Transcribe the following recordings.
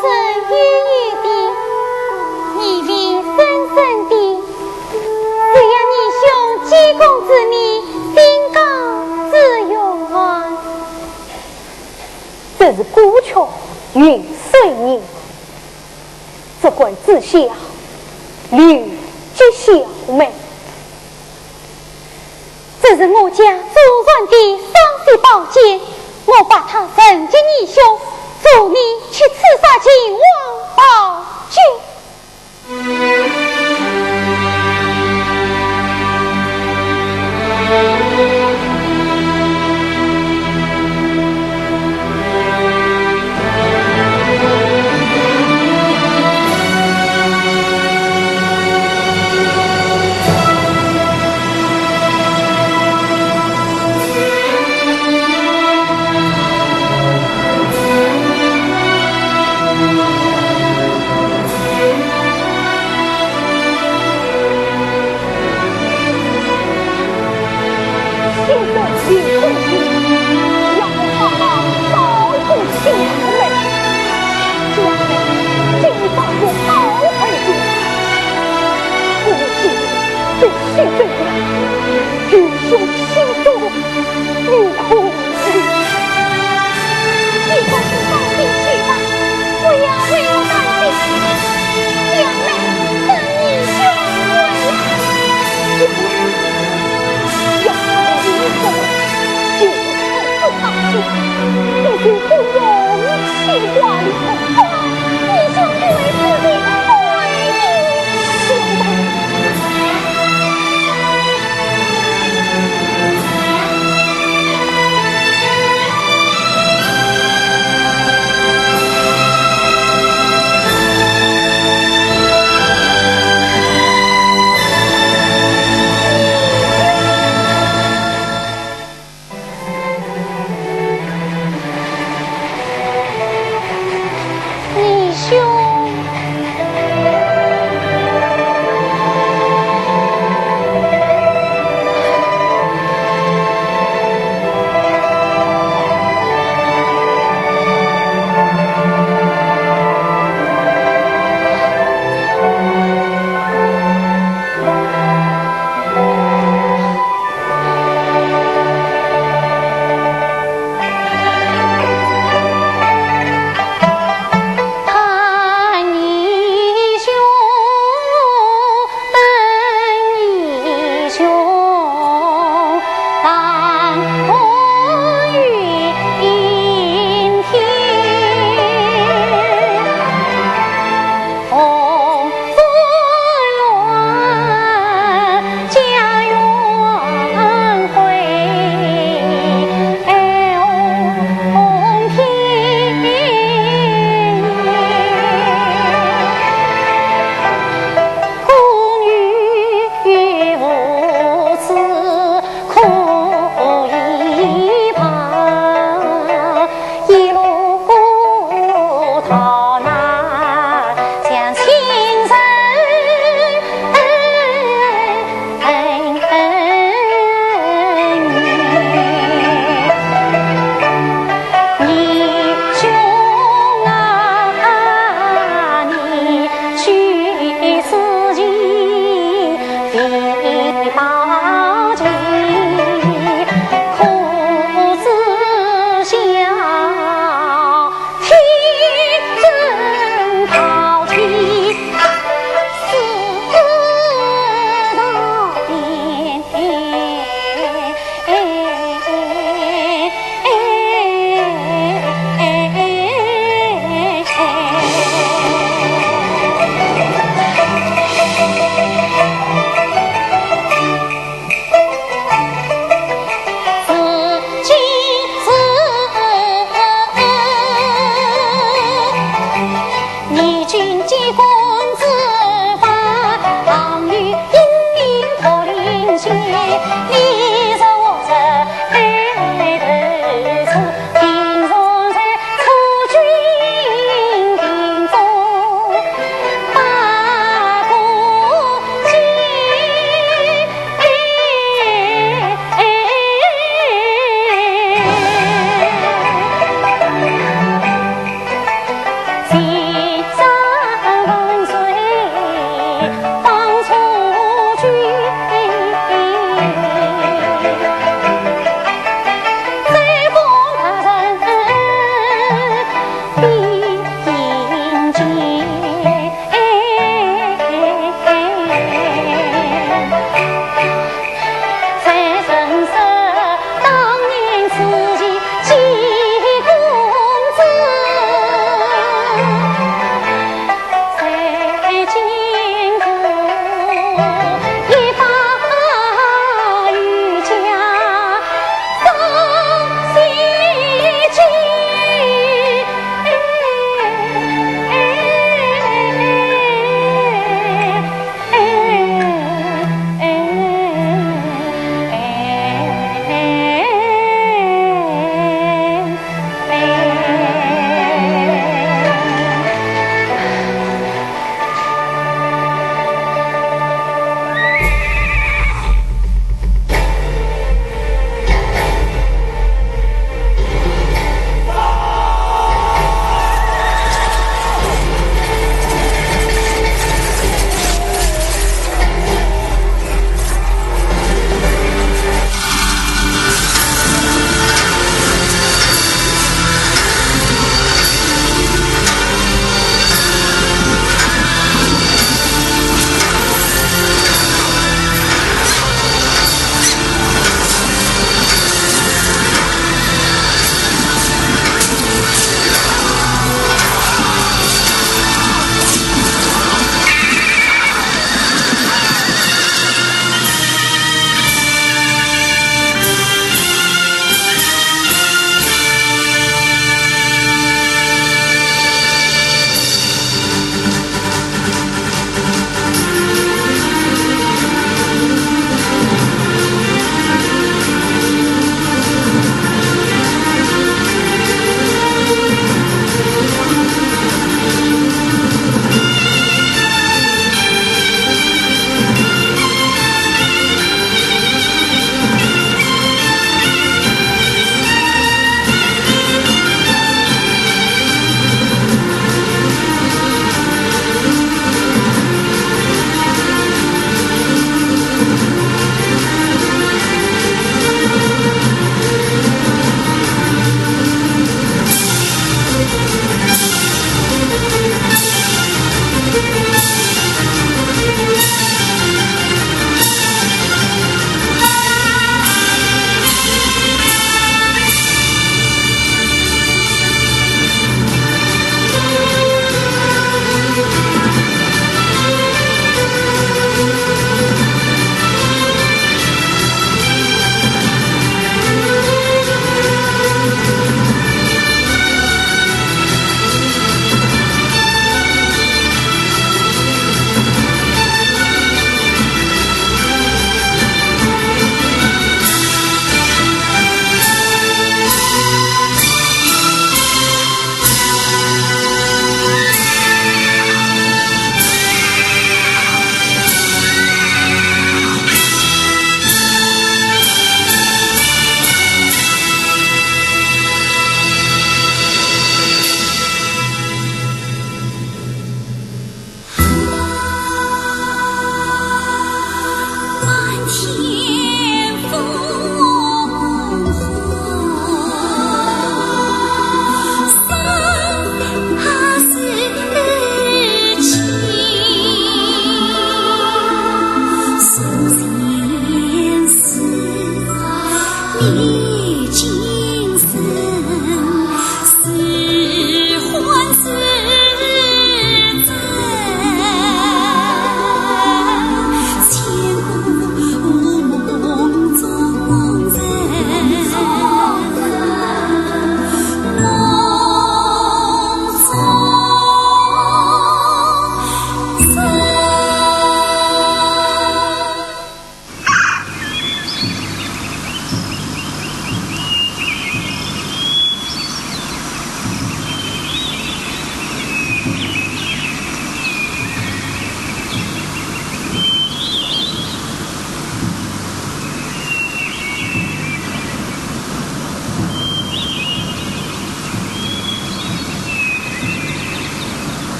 深远远的，意味深深的。只要你兄积功之名，定高之远。这是孤桥与水人，这管子下吕吉小妹。这是我家祖传的双臂宝剑，我把它赠给你兄，助你去刺杀秦王宝剑。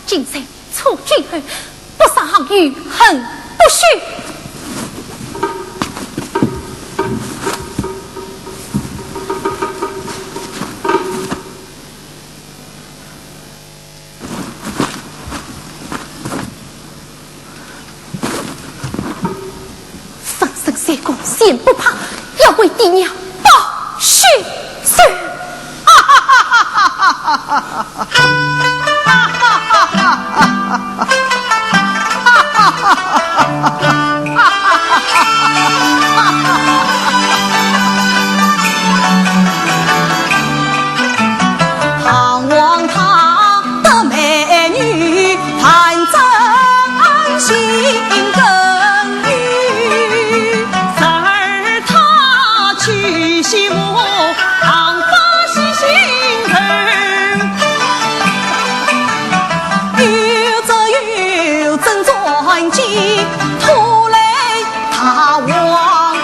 今生出君后，不丧于恨不许。三生三公先不怕，要为爹娘报血仇。哈哈哈哈哈哈哈盼望她的美女谈真心耕耘，而她娶媳妇常发喜心头，有则有真传奇，拖累他王，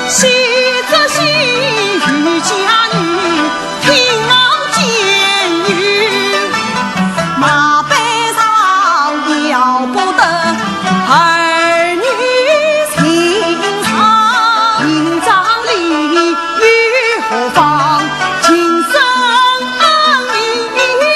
喜则喜与家女听望监狱，马背上要不得儿女情长，营帐里于何方？今生离合。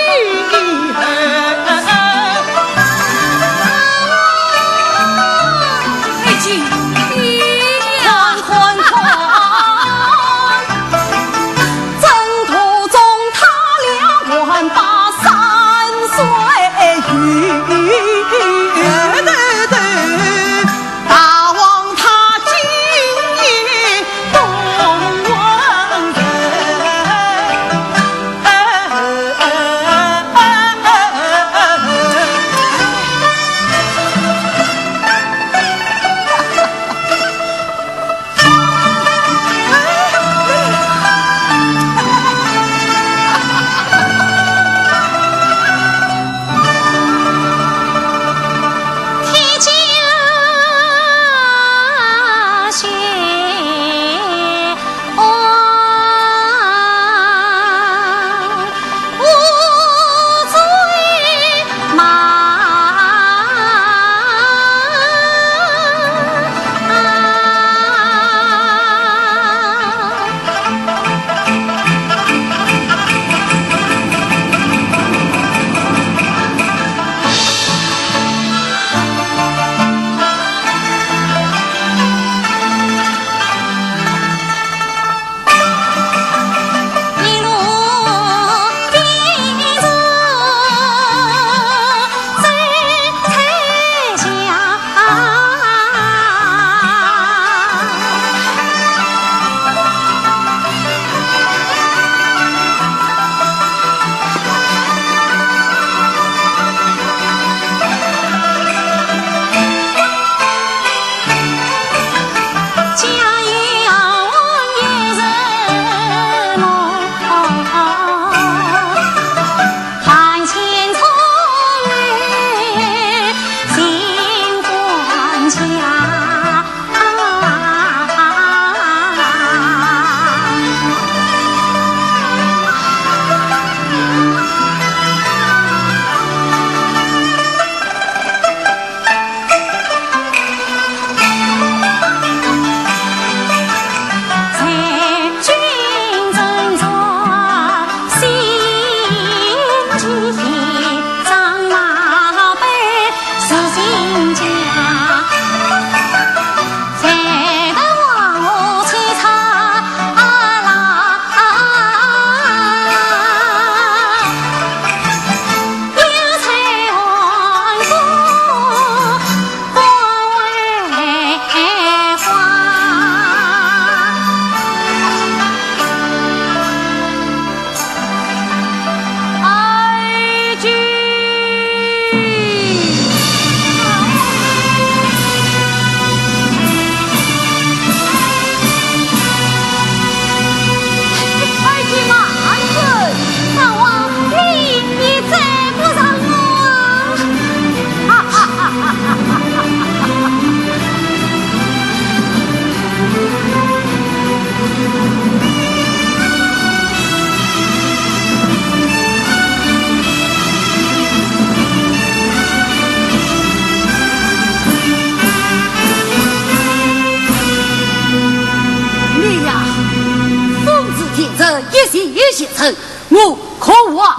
谢先生，我可望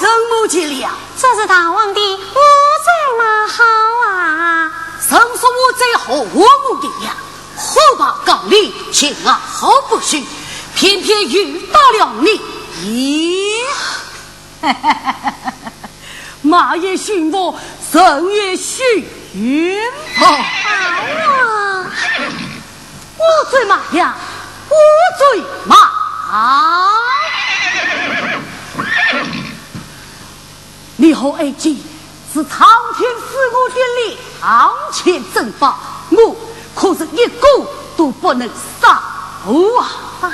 曾母见了。这是大王的无罪嘛好啊！曾说我最后我母的呀，何把高丽前啊好不许，偏偏遇到了你。咦，马也寻我，神也寻我。我最马呀，我最马。你和爱姬是苍天赐我的两千珍宝，我可是一个都不能少啊！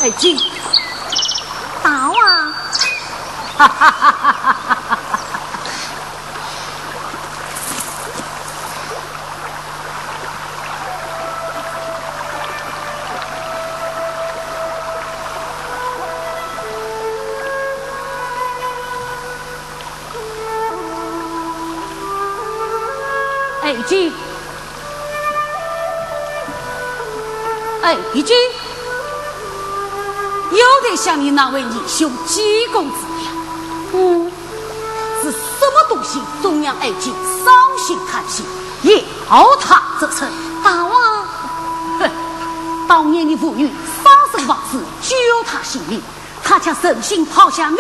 爱姬，大王，哈哈哈哈哈哈！爱姬，爱姬。又得想你那位义兄姬公子呀，是什么东西总让爱姬伤心叹息，要他这成？大王，哼，当年的妇女丧生亡事，就他性命，他将身心抛下命，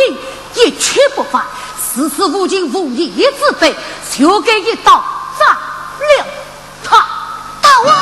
一去不返，时时无尽无义之辈，就给一刀斩了他。大王。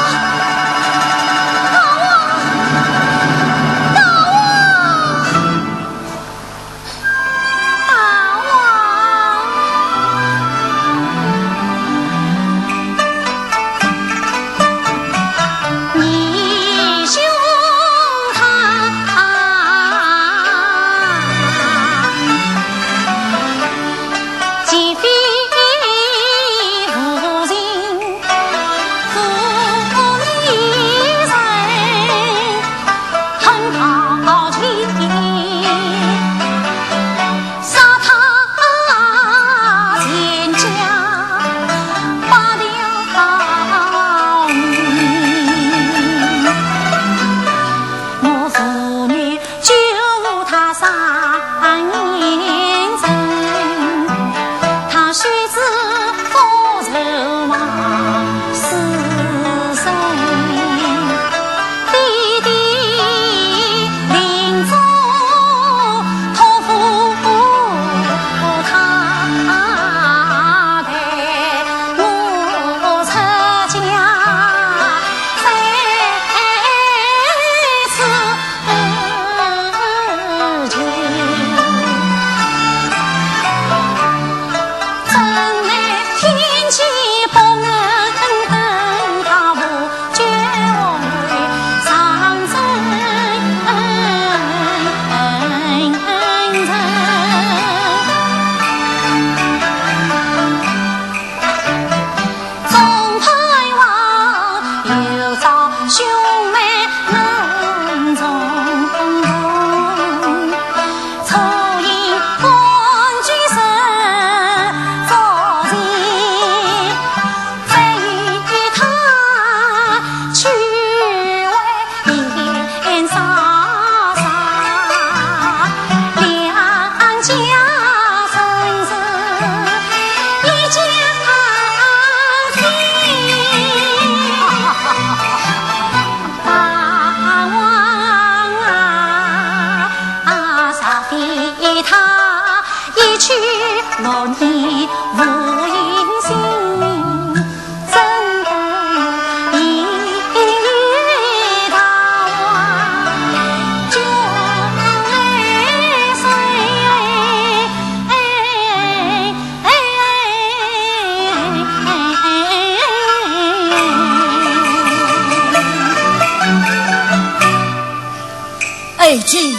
爱姬，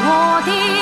我的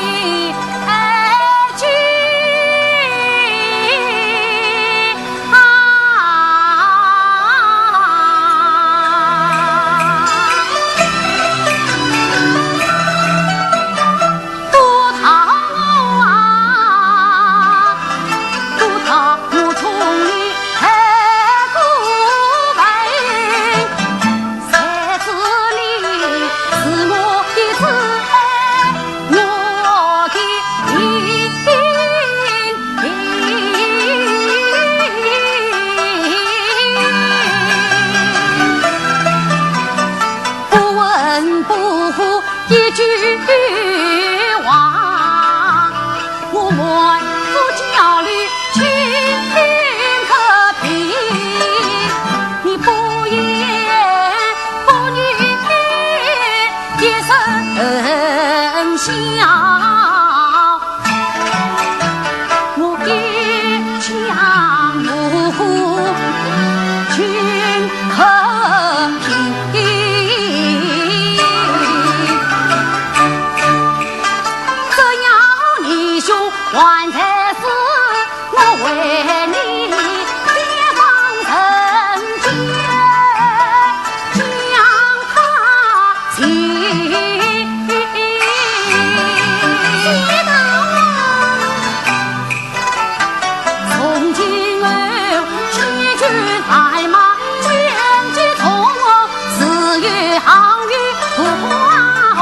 一句话，我们夫妻儿女情可平，你不言不语也生笑。还才是我为你解放成全，将他情接到从今后千军白马卷起从四月行雨不花红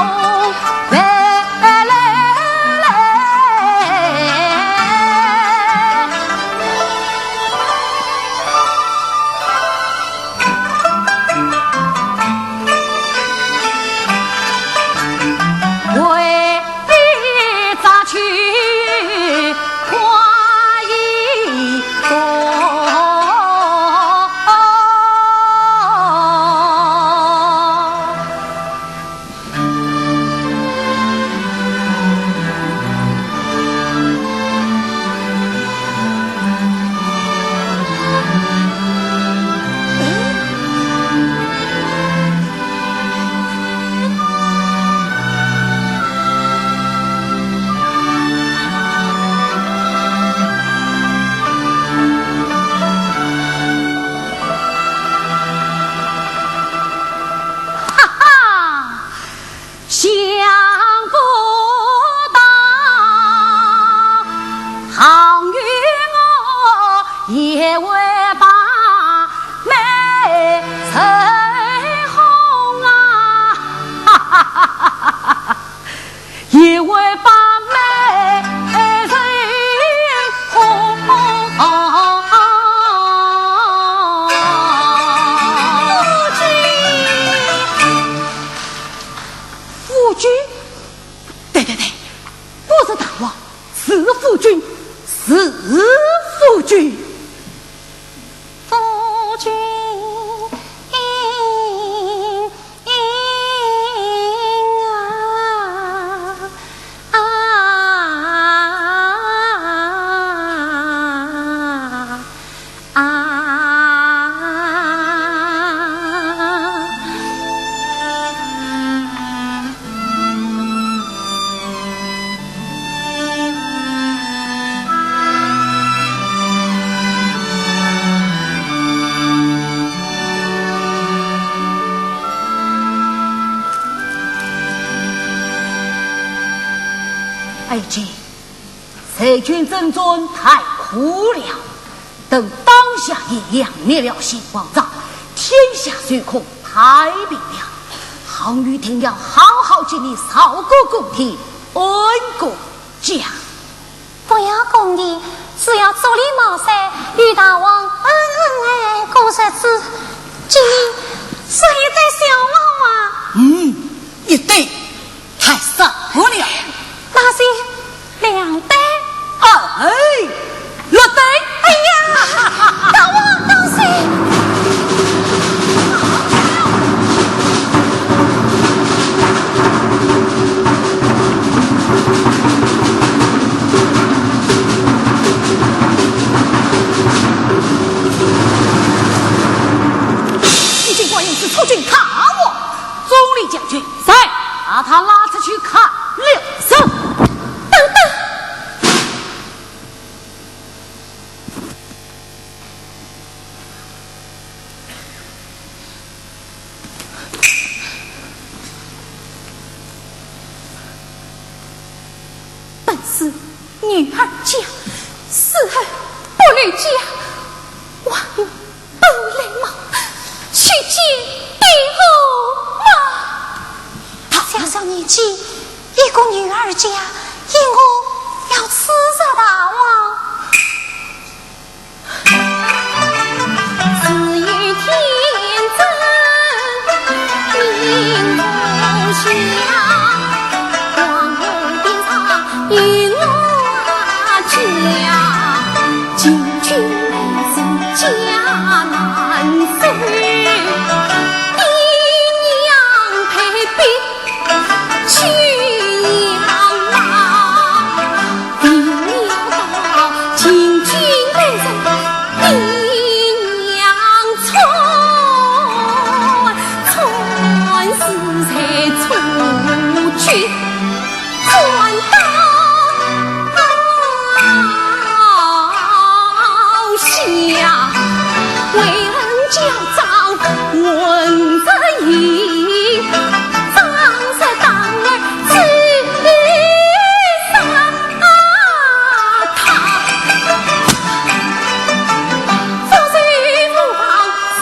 爱卿，贼军真尊太苦了，等当下也扬灭了新王朝，天下虽恐太平了。杭玉定要好好尽力扫过宫廷，恩过家。不要功利，只要做礼貌噻，与大王恩恩爱过日子。今是一对小娃娃。一对太少了。那是两对。六对。哎呀，大王当心！你尽管用此出军看我，总理将军在，把他拉出去看六色。等等。本是女儿家，死后不理家，万不礼貌，去见帝后嘛。小小年纪，一个女儿家，因我要刺杀大王。自与天真，命不祥。才出去转到下，为人教早问着意，长色当儿自杀他，夫妻不好死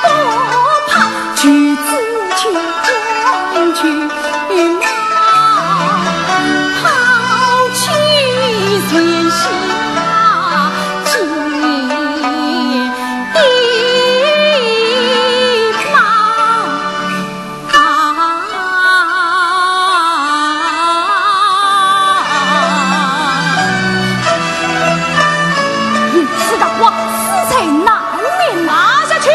不跑，举子去关去马，抛弃天下金地马。如此大王，死才难免拿下去。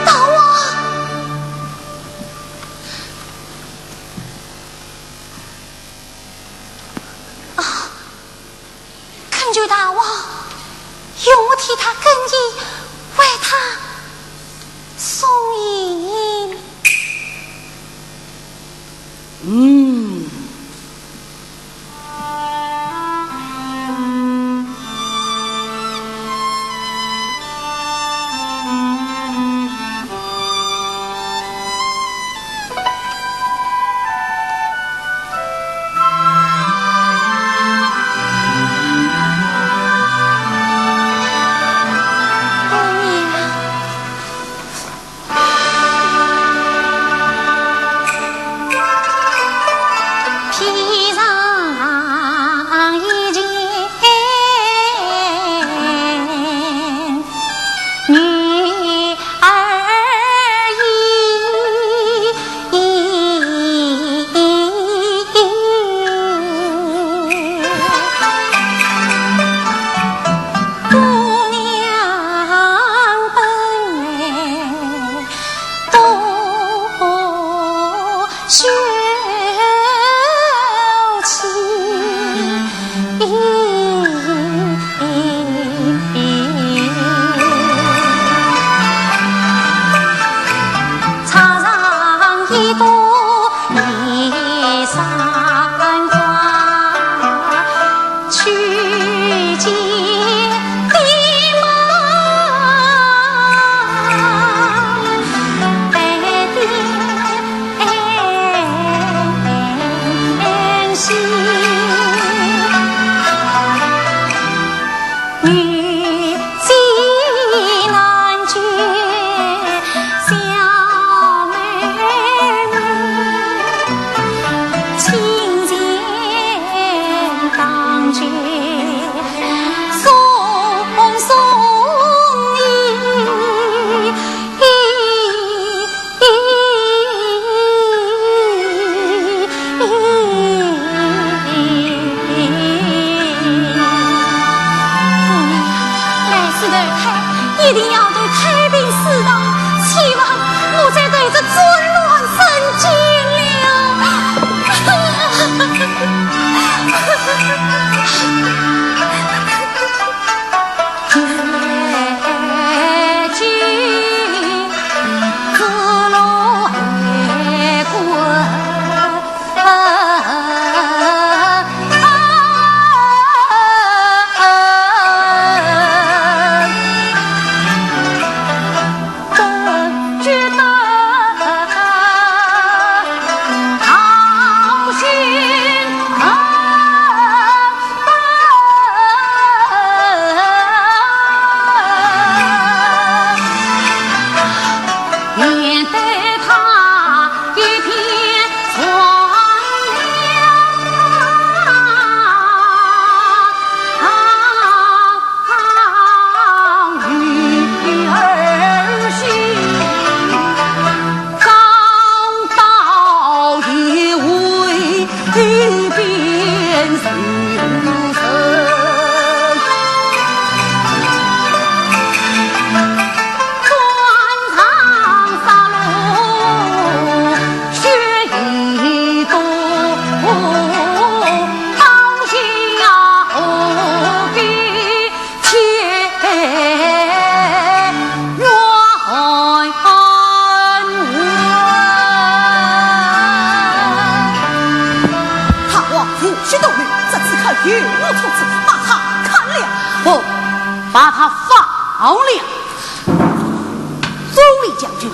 大王，恳求大王用我替他更衣，为他送银。披上一件女儿衣，姑娘本多秀气，插上一朵梨山花，去见爹妈，哎爹哎绝无措辞，把他砍了，不，把他放了。周礼将军，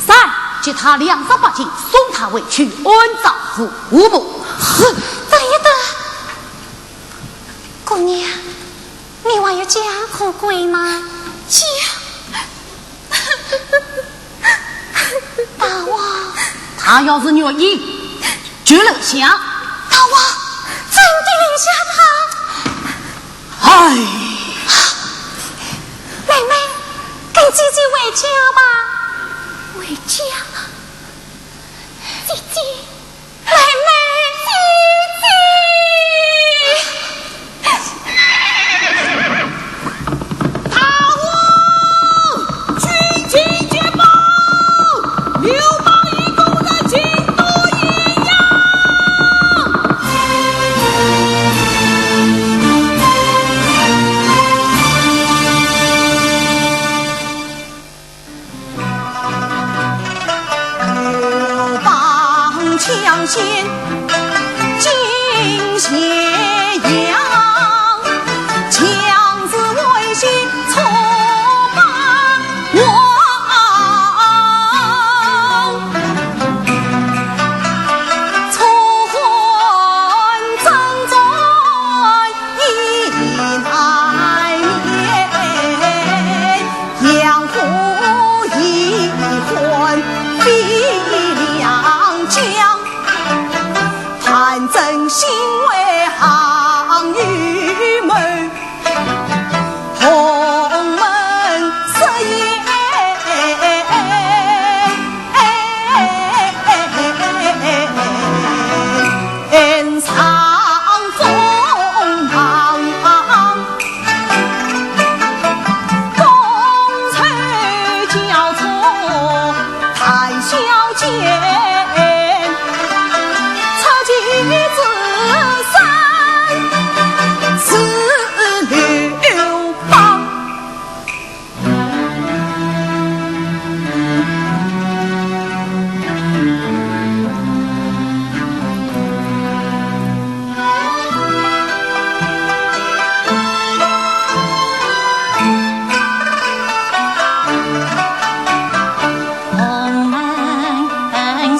三借他238斤，送他回去安葬父母。等一等，姑娘，你还有家可归吗？家。大王，他要是愿意，就留下。大王，真的留下他？哎，妹妹，跟姐姐回家吧。回家，姐姐，妹妹，大王，军情捷报，刘邦一共在京都一样。刘邦抢先进咸阳，强子为先挫霸王，错换征战已难免，养虎一患比两将，贪争心为行于门，鸿门设宴长风茫，觥筹交错谈笑间，策骑自山是刘邦。鸿门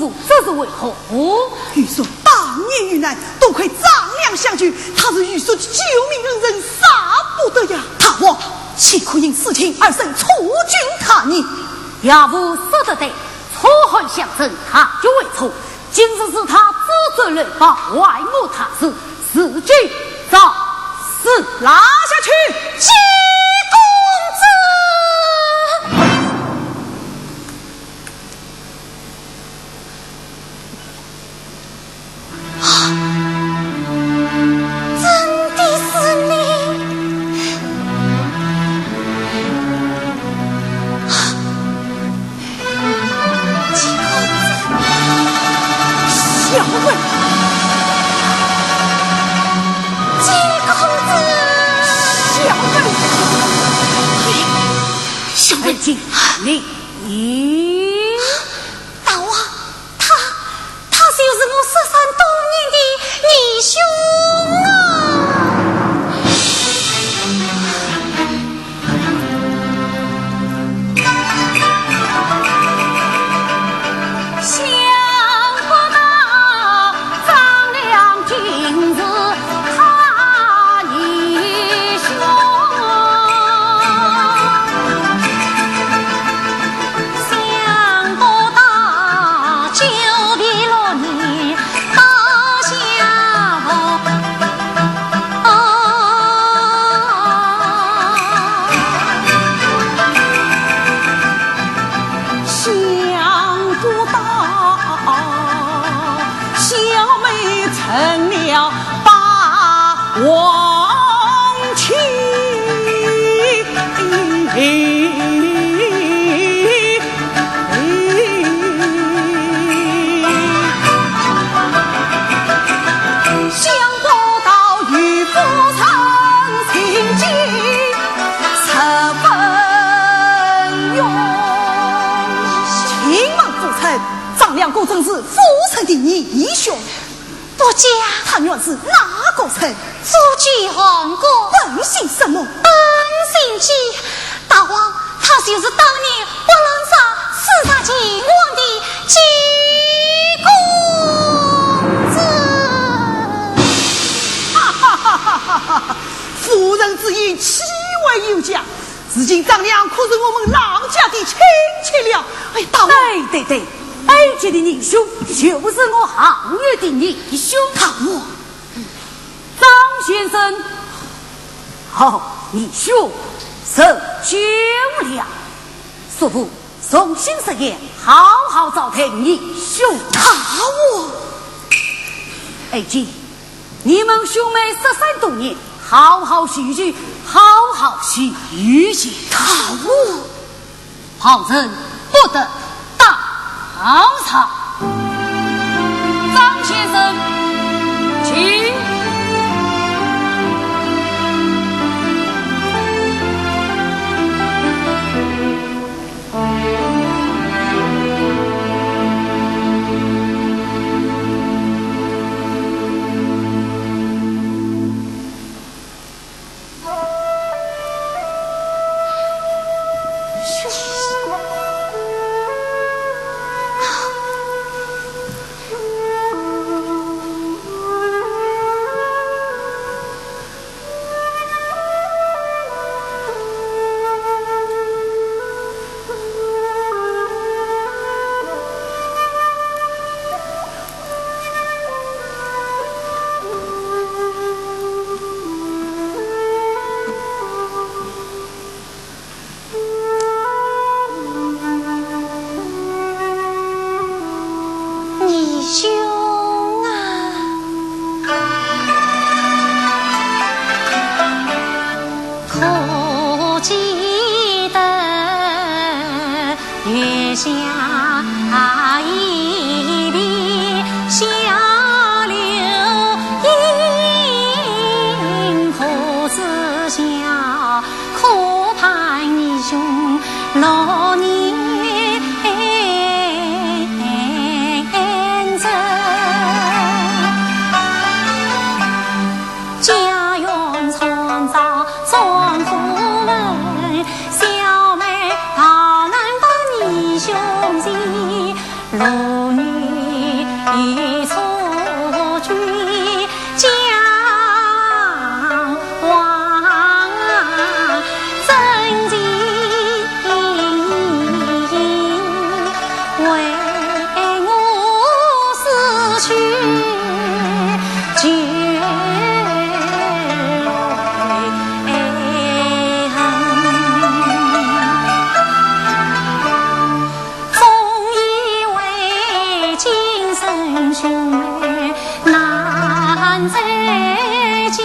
父这是为何？玉叔当年遇难，多亏张良相救，他是玉叔的救命恩人，杀不得呀！他我岂可因私情而生错君他逆？亚父说得对，错恨相争，他就为错。今日是他自责累报，外谋他事，此计早死拉下去！姬公子，真的是你！姬公子，小妹，姬公子，小妹，小妹进，你大王，他就是我失散多年的义兄啊！想不到张良今日他义兄，想不到久别了你到相逢。想不到小妹成了霸王妻。想不到与夫成情结，十分勇。秦王父臣张良果真是父臣的义兄，不假，他原是哪个臣？祖居皇宫，本姓什么？本姓姬。大王，他就是当年不能杀刺杀秦王的姬公子。哈哈哈哈哈哈！夫人之言岂为有假？如今张良可是我们郎家的亲戚了。哎，大王，对，埃及的义兄就是我行业的义兄。大王，张先生，好，义兄受酒了。叔父重新设宴，好好招待义兄。大王，埃及，你们兄妹13多年，好好叙叙，好好叙叙。大王，旁人不得当场。张先生，请。如女一出去将王真情为我死去绝兄妹难再见，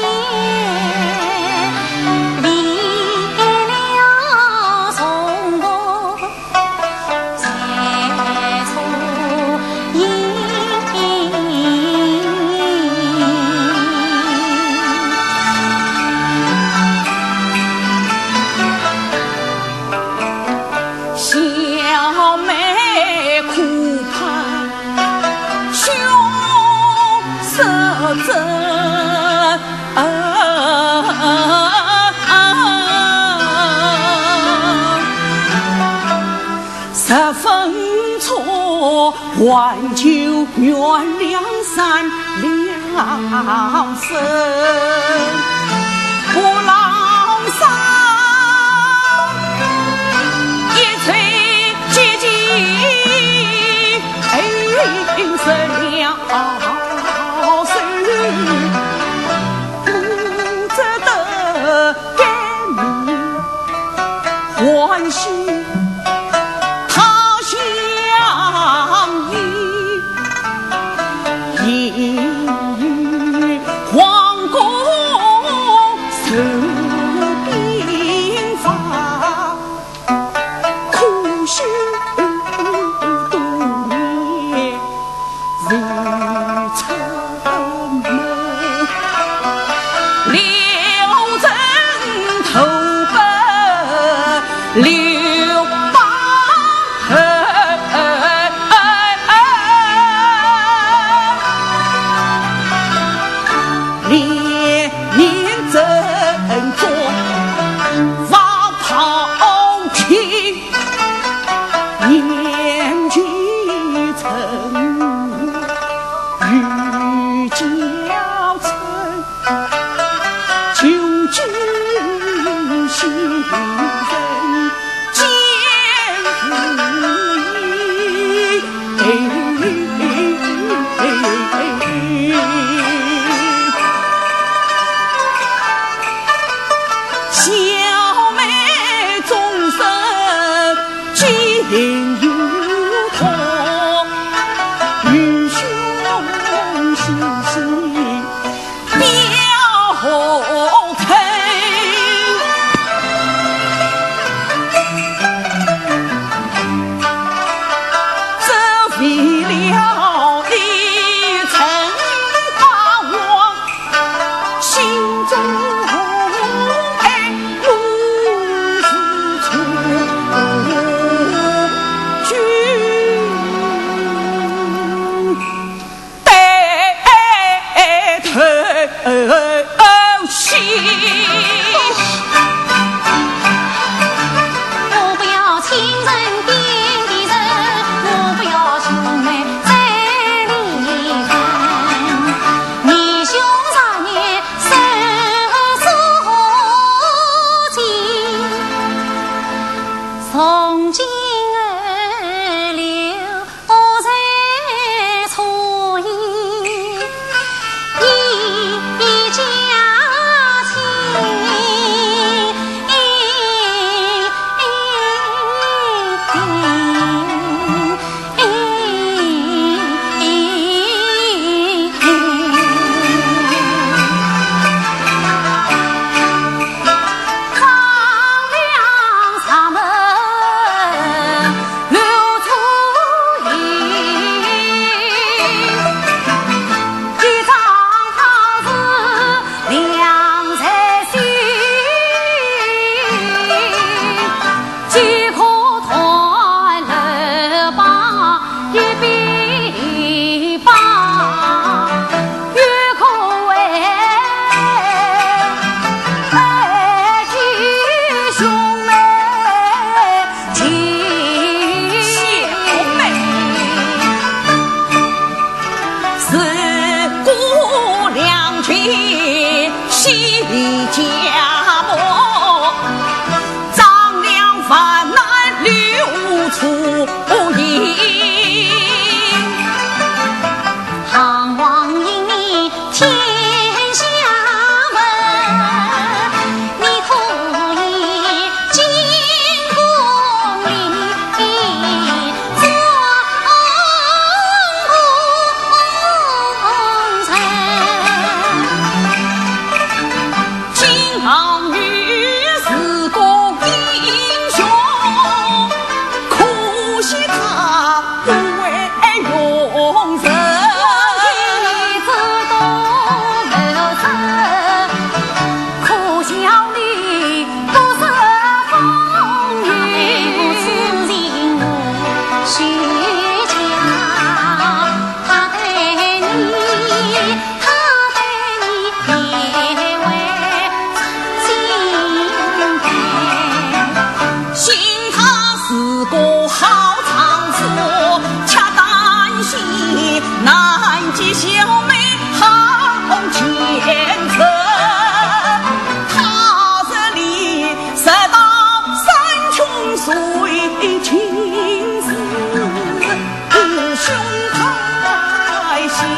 离了从头再出影。小妹苦盼兄守贞，十分错，挽救原谅三两生，不浪伤，一吹结晶，生了手，不值得给你欢喜。皇宫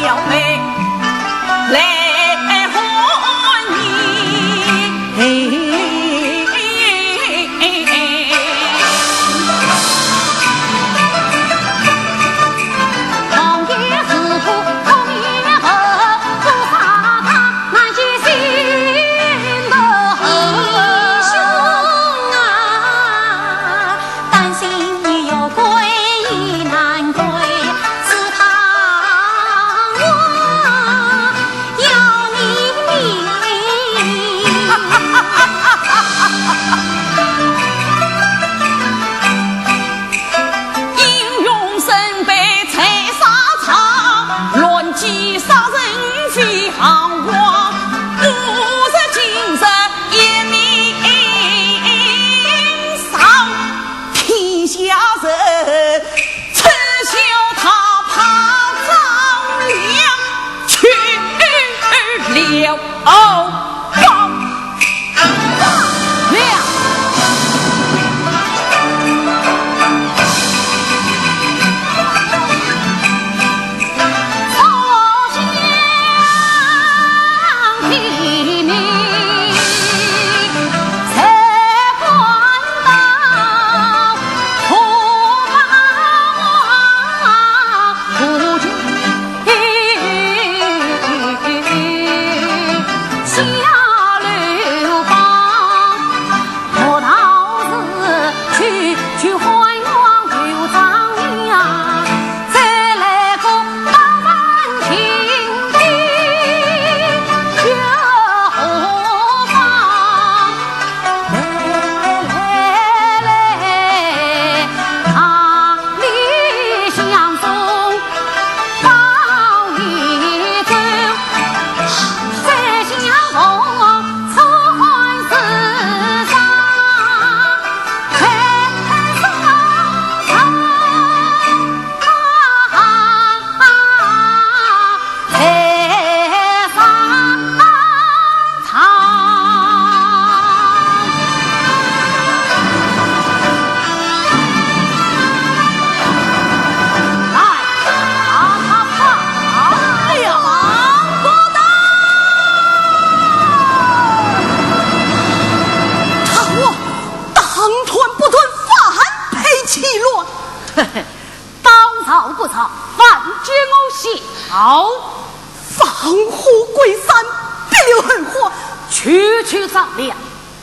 表妹来欢迎。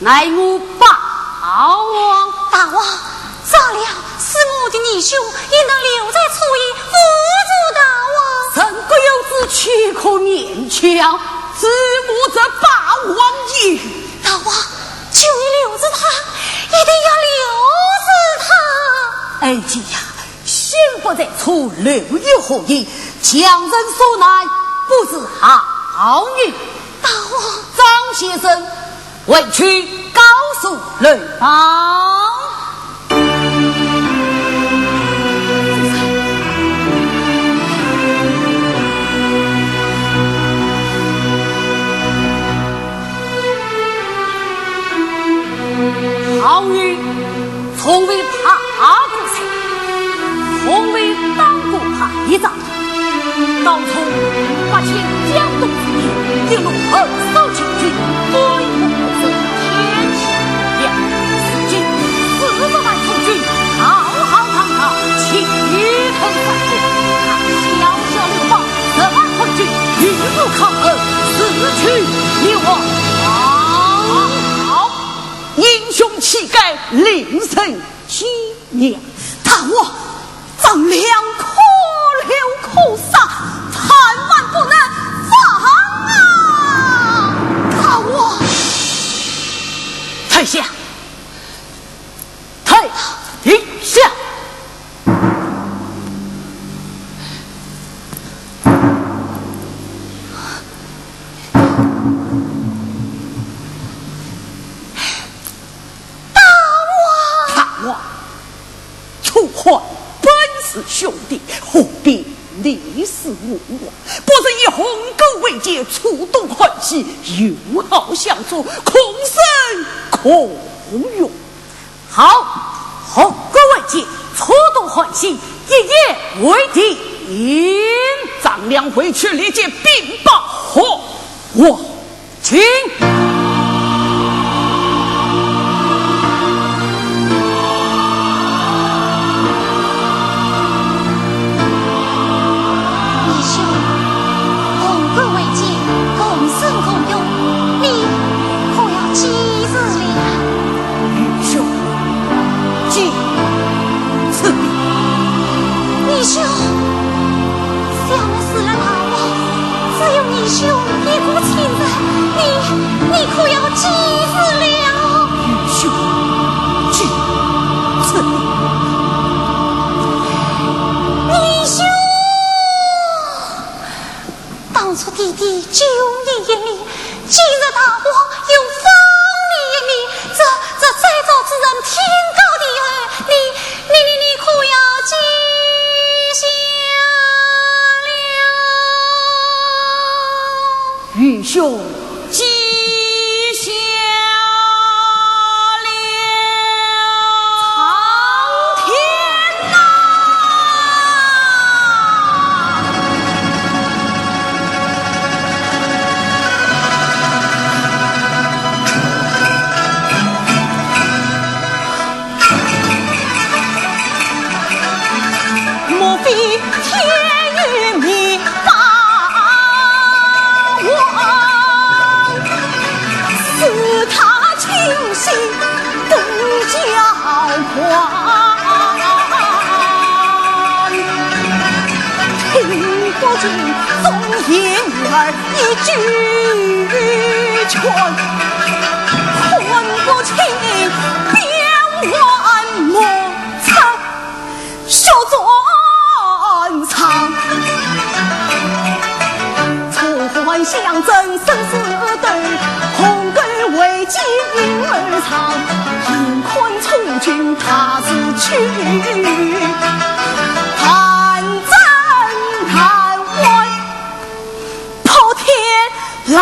乃我霸王大王，早了，是我的义兄也能留在处邑辅助大王。怎个有子岂可勉强？子母则霸王也。大王，求你留着他，一定要留着他。儿子呀，心不在处，留于何意？强人所难，不是好女。大王，张先生。委屈告诉吕方，好女从未爬过山，从未当过排长，当初8千江东之役，一路横扫秦军，40万楚军浩浩荡荡，气吞三国。小小刘邦10万屯军与不抗衡，死去流亡。好，英雄气概，令人纪念。大王，咱俩可留可杀，万万不能放啊！大王，太下。停下！大王，楚怀本是兄弟，何必你死我亡？不是以鸿沟为界，触动欢喜，友好相助，空生空用。好。鸿沟为界，触动欢喜，一夜为敌，应掌张良回去列解禀报。我请。你可要记住了？玉秀，记此地。玉秀，当初弟弟救你一命，今日大王又放你一命，这再造之人天高地厚，你可要记下了？玉秀。相争生死斗，红根为己婴儿藏，贫困处君他自去，盼真盼外破天狼。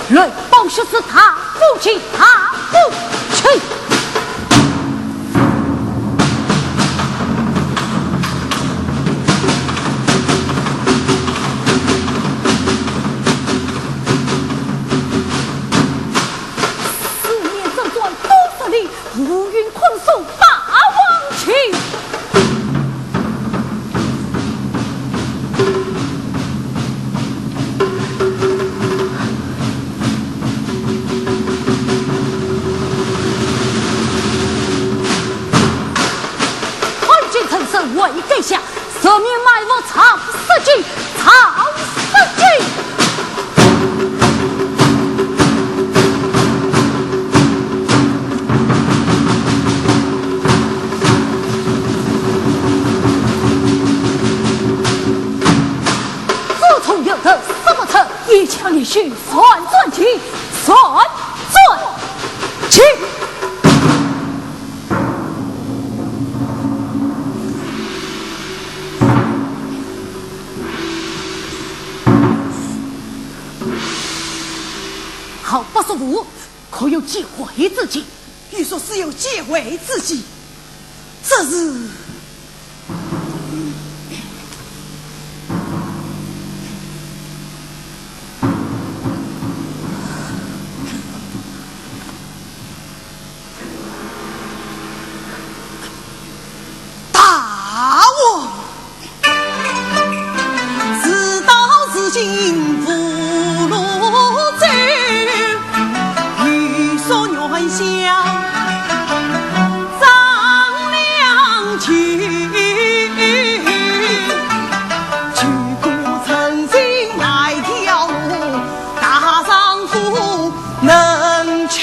人报是他父亲，他父亲。四面正转都是你，乌云困送大王去。为殿下赦免埋伏曹司机，曹司机。自从有的什么车，一枪一须算算起，算算起。父可有结悔之计？据说是有结悔之计，这是大王，自到至今福禄州，欲说原乡张良去，举国诚心来条路，大丈夫能屈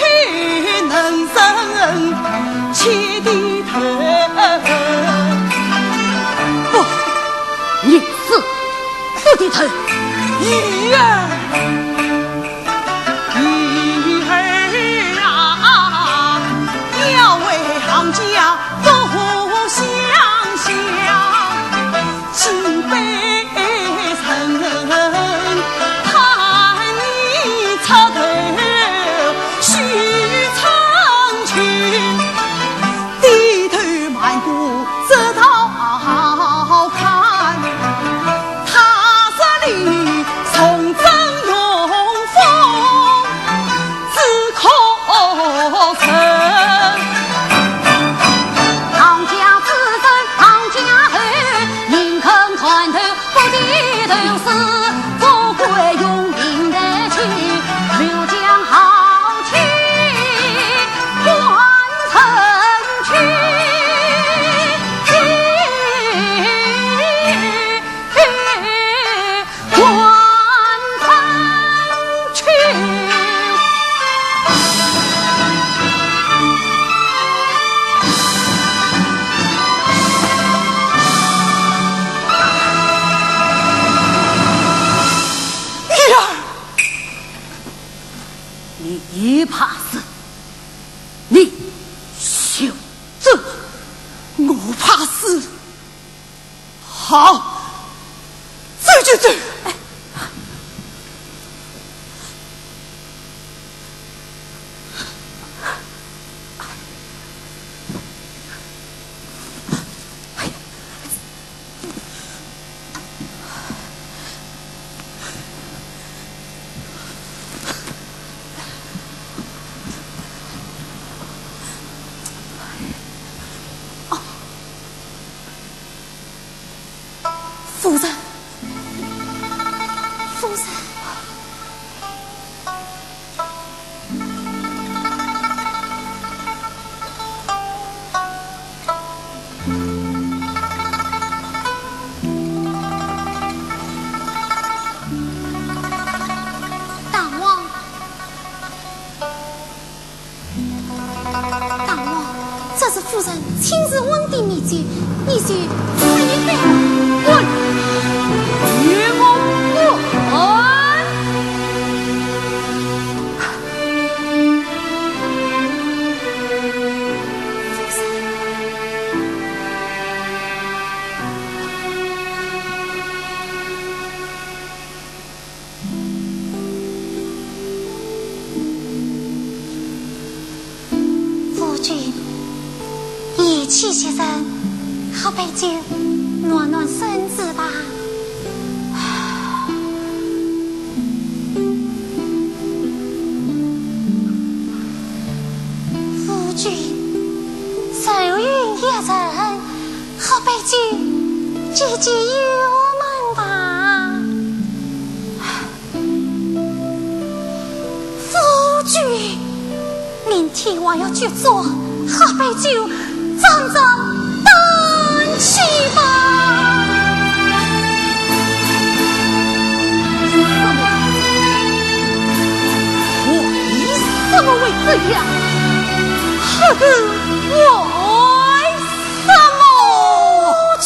能伸，且低头。你死不低头，女儿，女儿啊，要为行家多想想，几杯陈盼你插头须成群，低头迈过这道看，他这里从征永丰，只可成。唐家自身唐家后，宁肯团头不低头死，富贵用命得去，刘江豪气换成去。你怕死，你休走。我怕死。好，走就走。夫人，夫人，大王，大王，这是夫人亲自问的秘籍，你就自己背滚。与我滚！夫君，夜气些人，喝杯酒暖暖身子吧。夫君，愁云一人，喝杯酒，解解忧闷吧。夫君，明天我要去做，喝杯酒，壮壮胆气吧。怎么会这样？呵呵，为什么？夫君，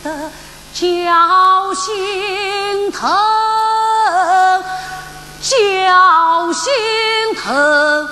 得叫心疼，叫心疼。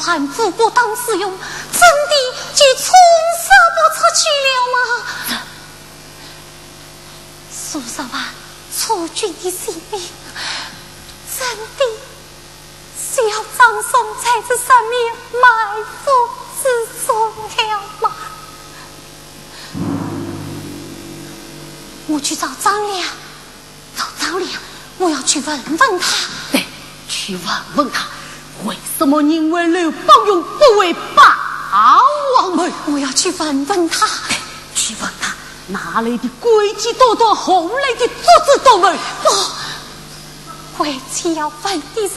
反复过当使用，真的就从杀不出去了吗？苏十万楚军的性命，真的需要张松在这上面埋伏之中了吗？我去找张良，我要去问问他。对，去问问他。为什么宁为刘邦勇不为霸王门？我要去问问他，去问他哪来的诡计多多，后来的足智多谋？不，为妻要问的是，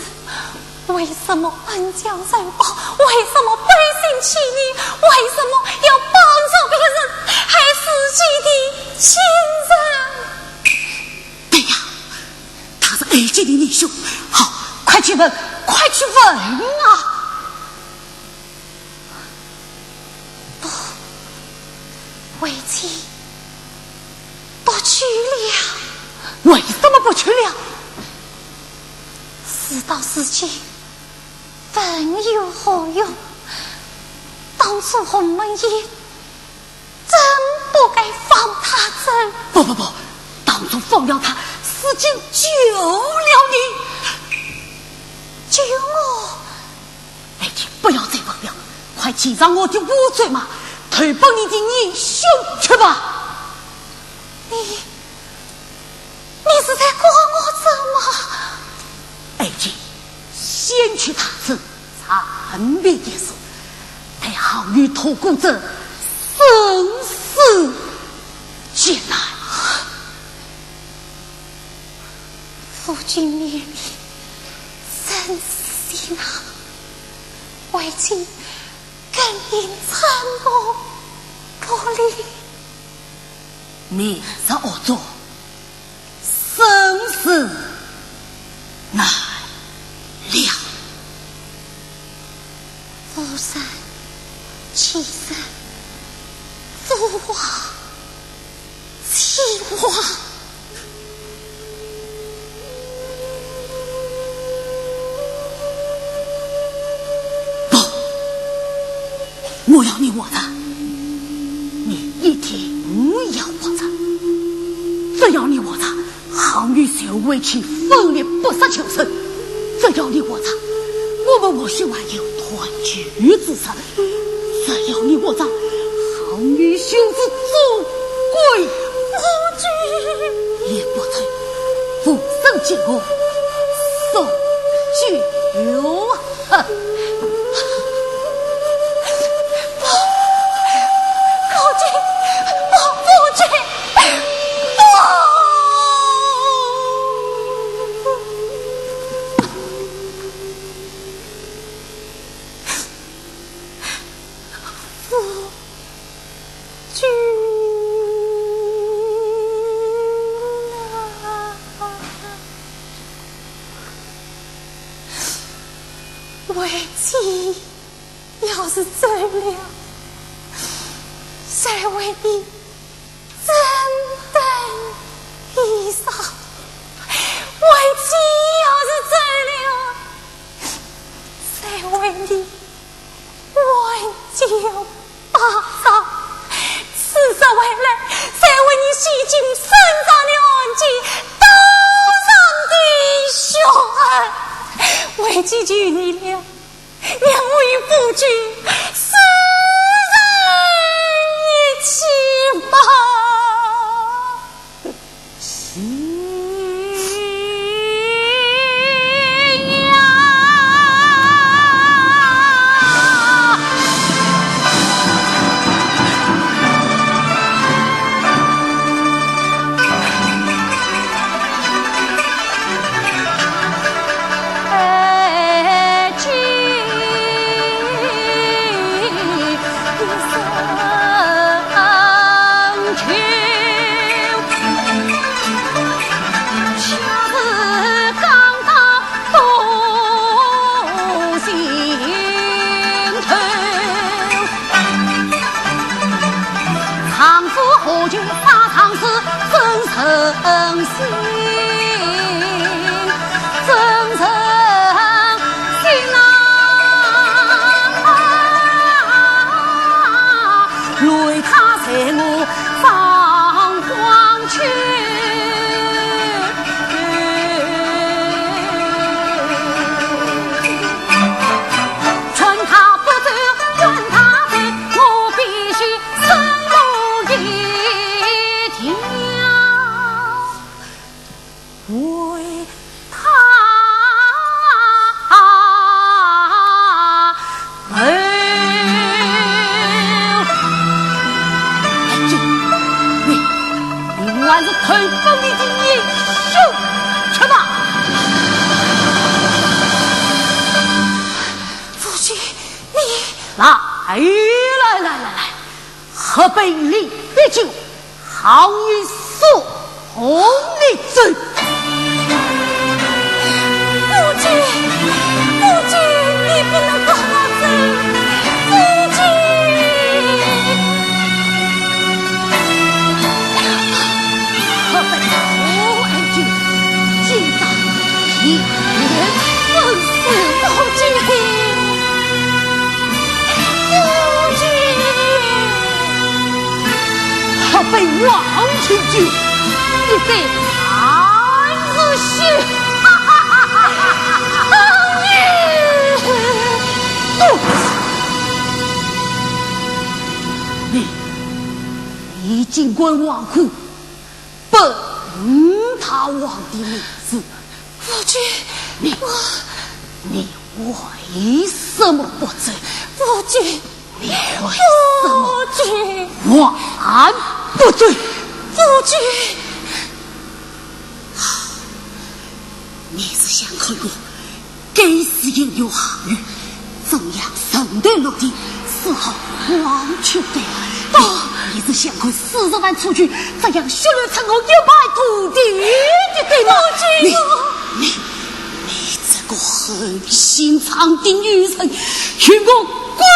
为什么恩将仇报？为什么背信弃义？为什么要帮助别人，害自己的亲人？对呀，他是爱情的英雄。好，快去问！快去问啊！不，为妻不去了。为什么不去了？事到如今，问有何用？当初鸿门宴，真不该放他走。不，当初放了他，死竟救了你。救我！哎，你不要再问了，快骑上我的乌骓马，退奔你的英雄去吧。你是在管我怎么？爱卿，先去他此残灭结束，待好与托孤者生死艰难。夫君灭命，生死艰难，为妻更应参谋不离。明日恶作，生死难料。夫山其身，父王妻亡。我要你活着，你一天不要活着，只要你活着，好与小为妻分裂不杀求生；只要你活着，我们或许还有团聚之时；只要你活着，好与兄子做归夫君，也不曾俯身见我送酒啊！为妻要是走了，谁为你怎等衣裳？为妻要是走了，谁为你温酒把上？此时回来，谁为你洗净身上的痕迹，刀上的血痕？为妻娶你了，两我与夫君死人一起吧。河北李别酒，好与所红的罪。夫君，夫君，你不能把我走，夫君。河北我爱酒，今朝一人生死不惧。被王清酒，你在还是血？你已经管王库，不他王的名字。夫君，你为什么不罪？夫君，你为什么夫君，还不罪？夫君，你是想看我该死应有行语，怎样神的落地，丝毫完全对了。你是想看40万出去，这样血流成河一败涂地的对吗？你这个狠心肠的女人，给我滚！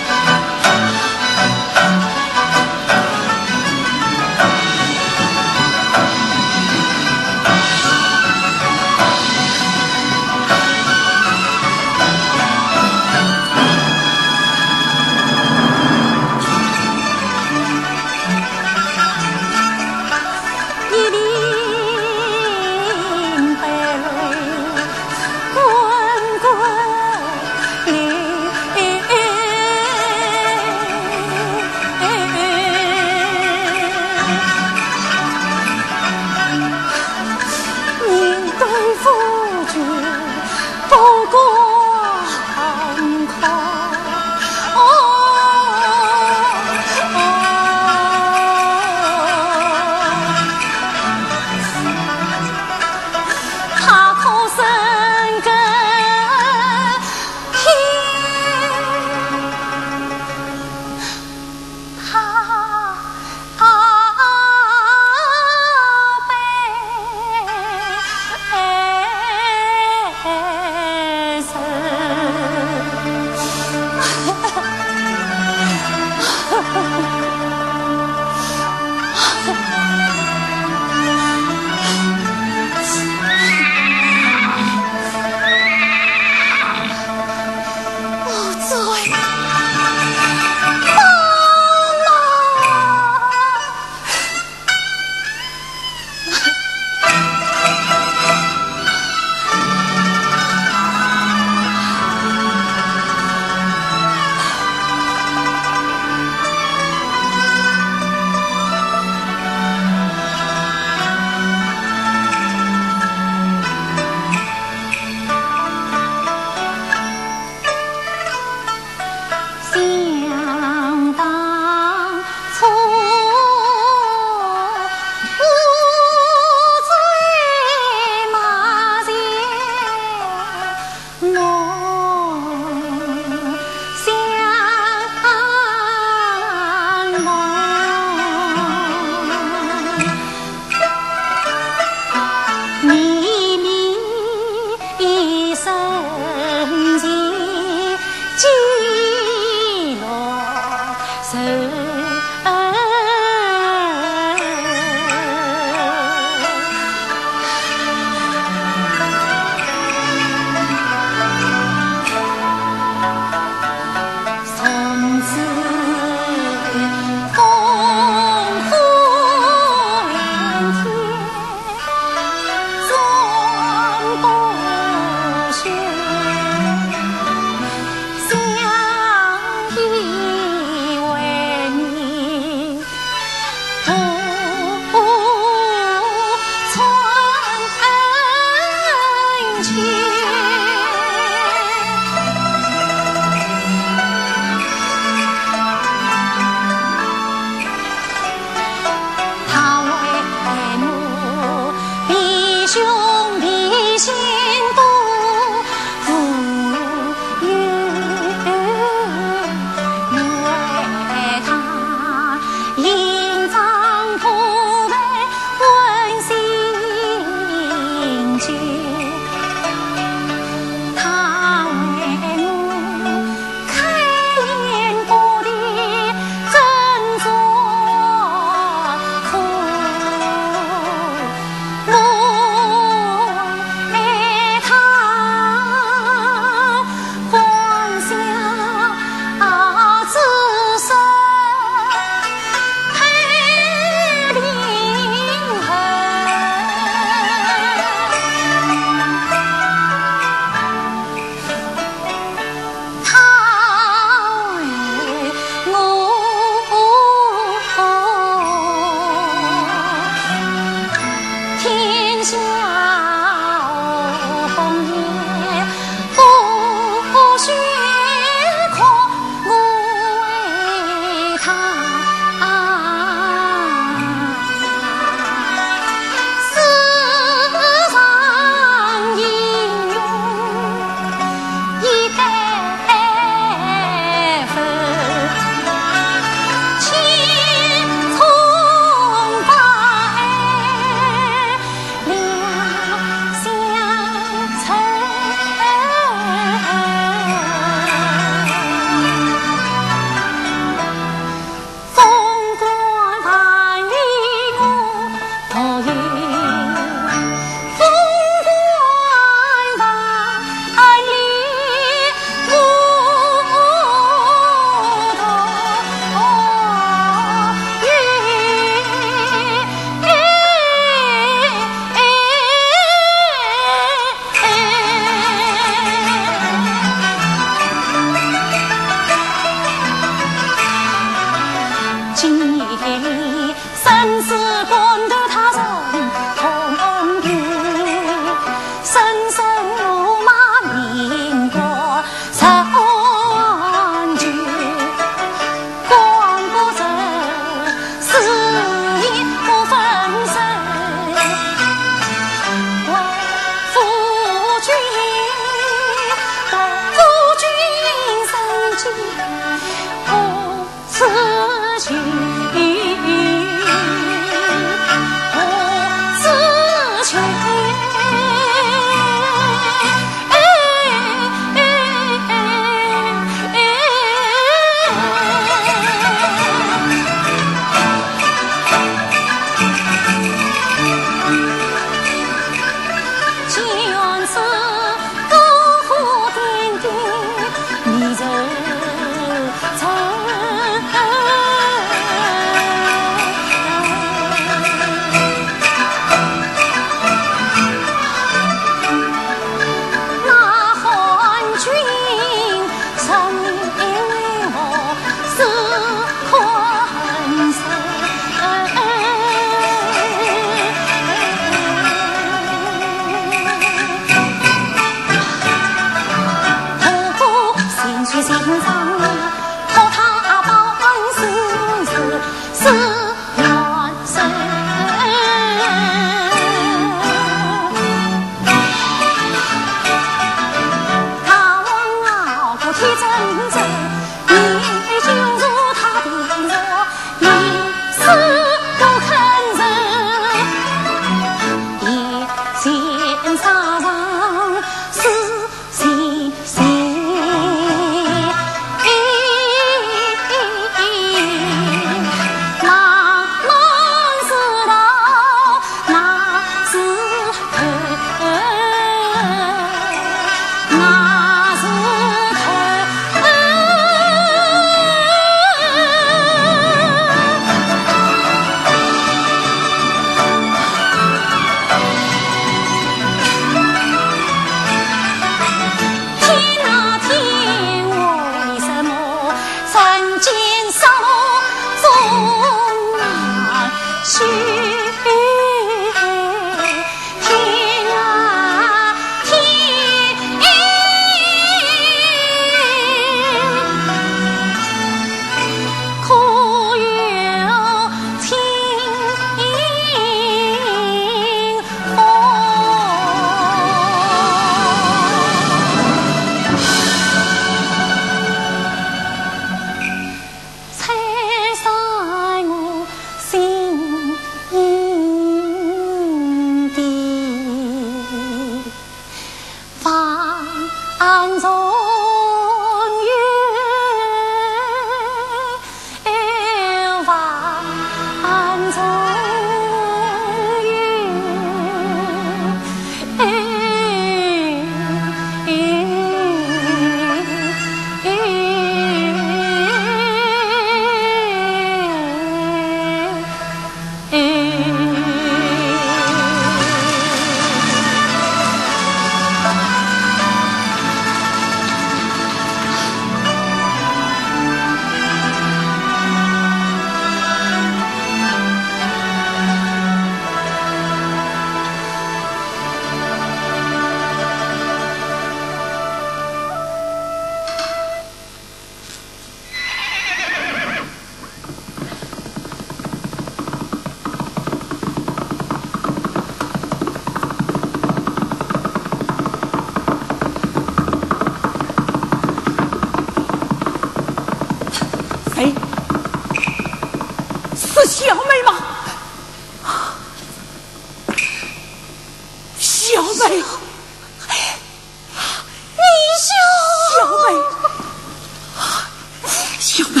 小妹，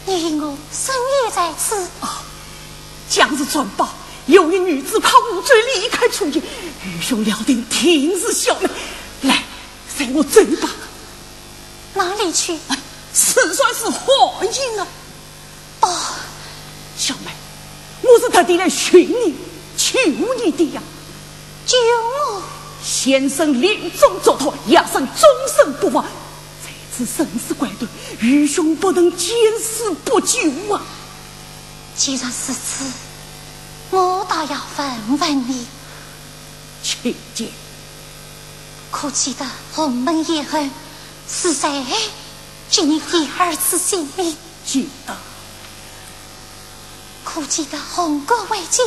因我深夜在此。将日转报，有一女子怕无罪离开出狱，愚兄料定听日小妹来随我走吧。哪里去？此算是何意啊？小妹，我是特地来寻你求你的呀。救我！先生临终嘱托，押上终身不忘。这次生死关头，愚兄不能见死不救啊！既然是此，我倒要问问你，请见。可记得鸿门宴后是谁救你第二次性命？记得。可记得红歌为祭，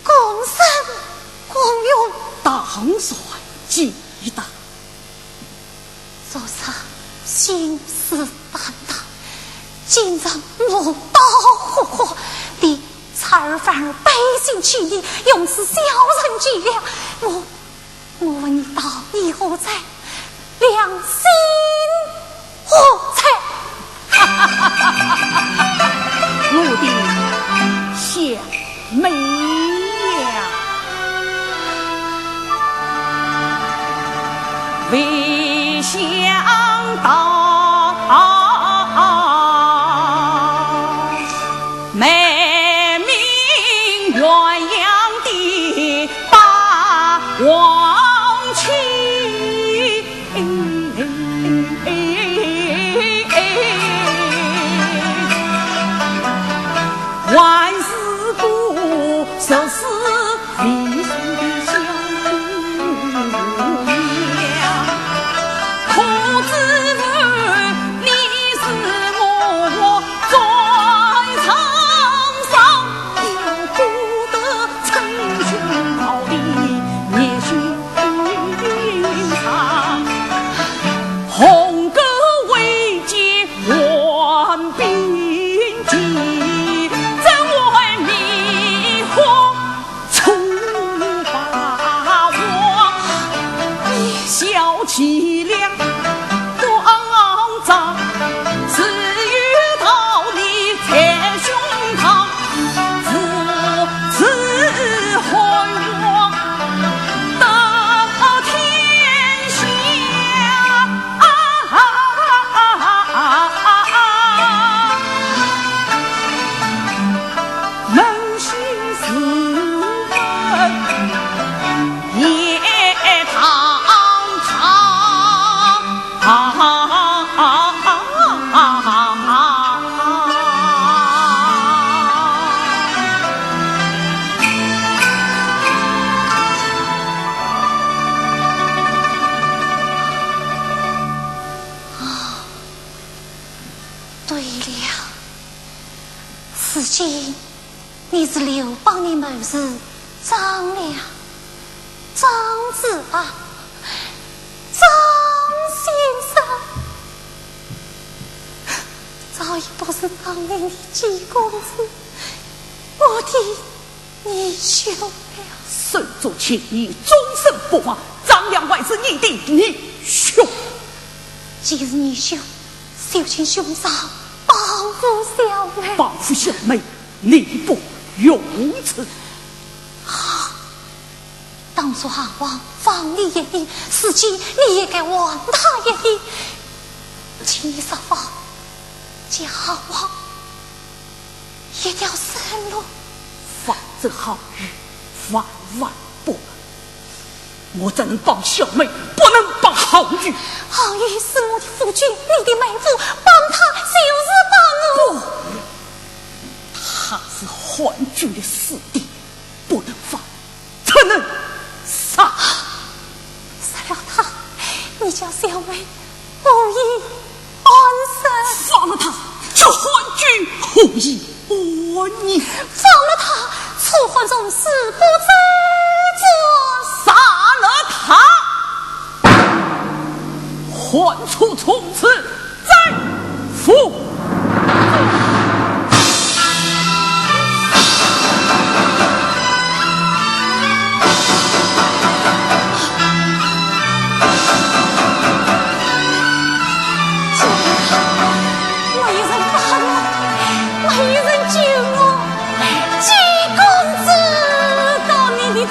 共生共荣？当然记得。昨日心思担当，今日磨刀霍霍，你才儿反而背信弃义，用此小人伎俩。我问你到以后才良心何在？我的小妹呀，未想到美名鸳鸯的把王妻，万事故受是离兄的小姑娘，可知你是我在场上有不得称兄道弟灭寻常，红歌为借还兵计，怎会迷惑出把我小气量多肮脏，至于道理在胸膛，父子害我得天下，扪心自问也堂对了，此经你是刘邦的谋士张良，张子啊，张先生，早已不是当年的季公子，我的你兄了。身作情义，终身不忘。张良还是你的女兄，既是你兄，小情兄长，保护小妹。保护小妹，你不用此。当初汉王放你一命，此际你也该还他一命，请你设法将汉王一条生路。方则好日，万万不能。我怎能帮小妹，不能帮好玉？好玉是我的夫君，你的妹夫，帮他就是帮我。他是皇军的死敌，不能放，才能杀。杀了他，你叫小妹无以安生。放了他，就皇军无以安宁。放了他，楚汉宗誓不再做。杀了他，还楚从此再复。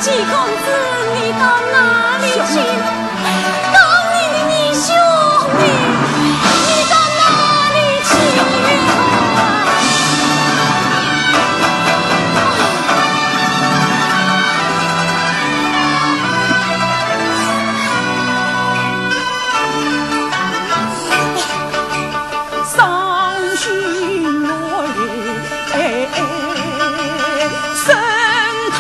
季公子，你到哪里去了？高你兄弟，你到哪里去了？伤心泪深吞，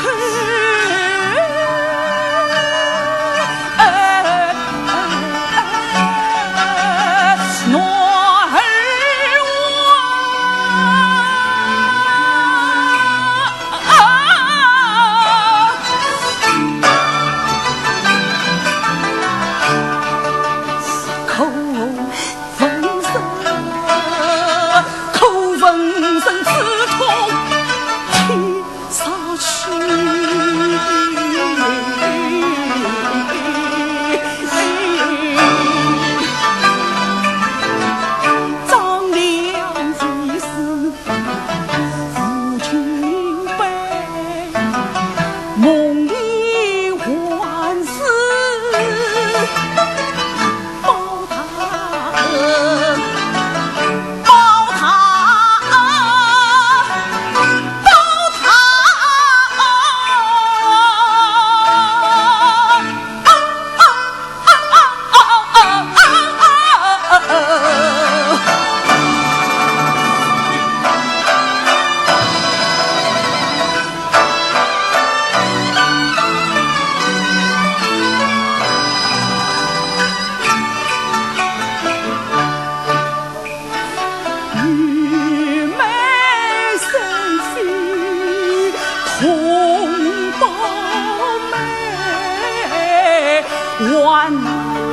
男儿口风声刺痛天杀去。张良一死父亲悲，梦里还是报他玉梅生息同胞妹，万难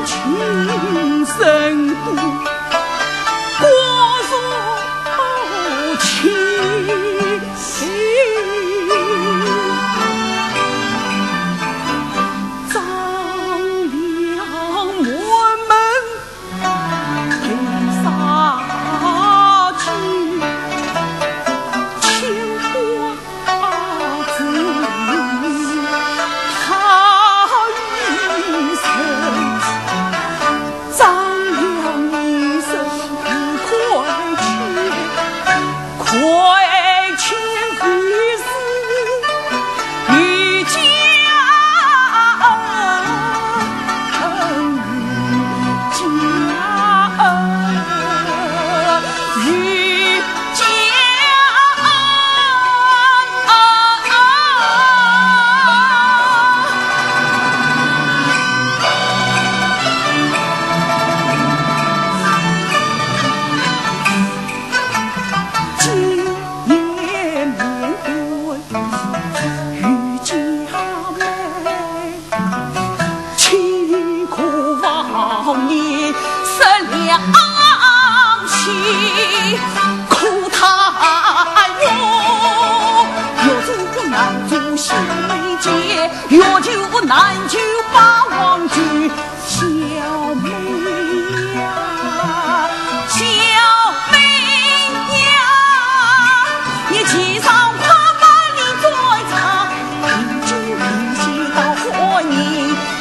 情深度过若情。张良我们陪杀苦太哟，有主难主心没结，有酒难酒把王举。小妹呀，小妹呀，你骑上跨马你再唱，平酒平息到火泥，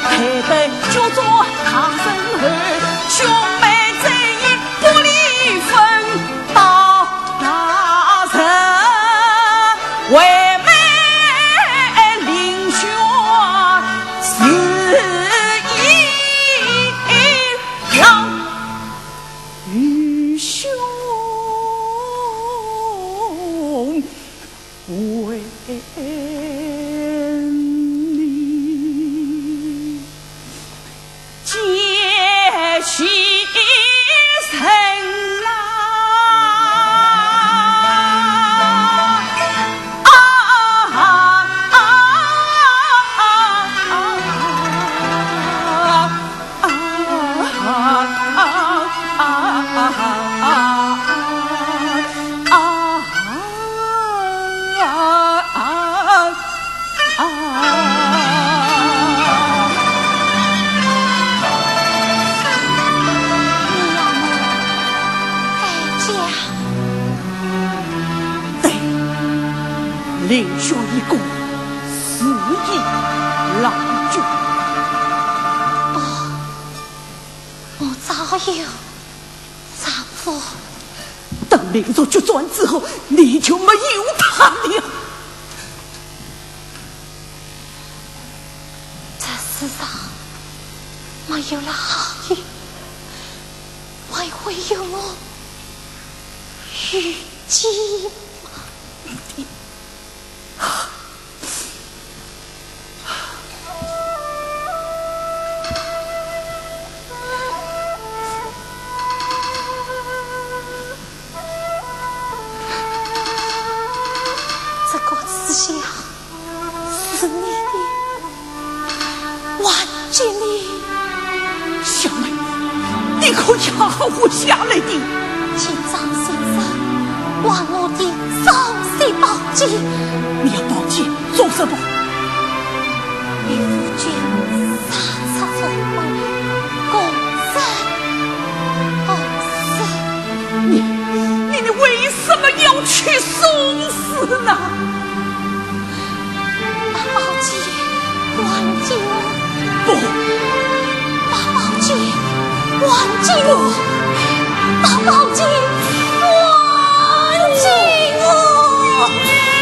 配得就做他身后，兄妹这一不离分。为妹领学是一意郎君。我早有丈夫。等领着决战之后，你就没有他了。这世上没有了好运，还会有我虞姬吗？这个思想是你的，完结你。小妹，你可要活下来的。请张先生还我的手势宝剑。你要宝剑做什么？与夫君杀杀做为共生共死。你为什么要去送死呢？把宝剑还给我。不，把宝剑还给我。把宝剑还给我。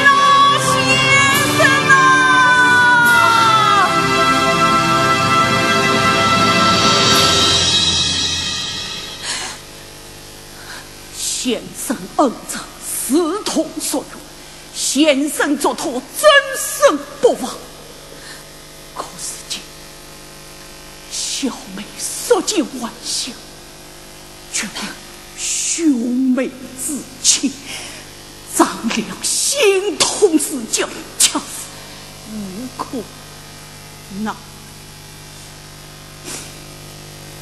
那先生啊！先生恩泽思痛所用，先生作托真生不忘。可是今小妹说尽玩笑，却令兄妹之情，张良心痛死将，恰似无可奈。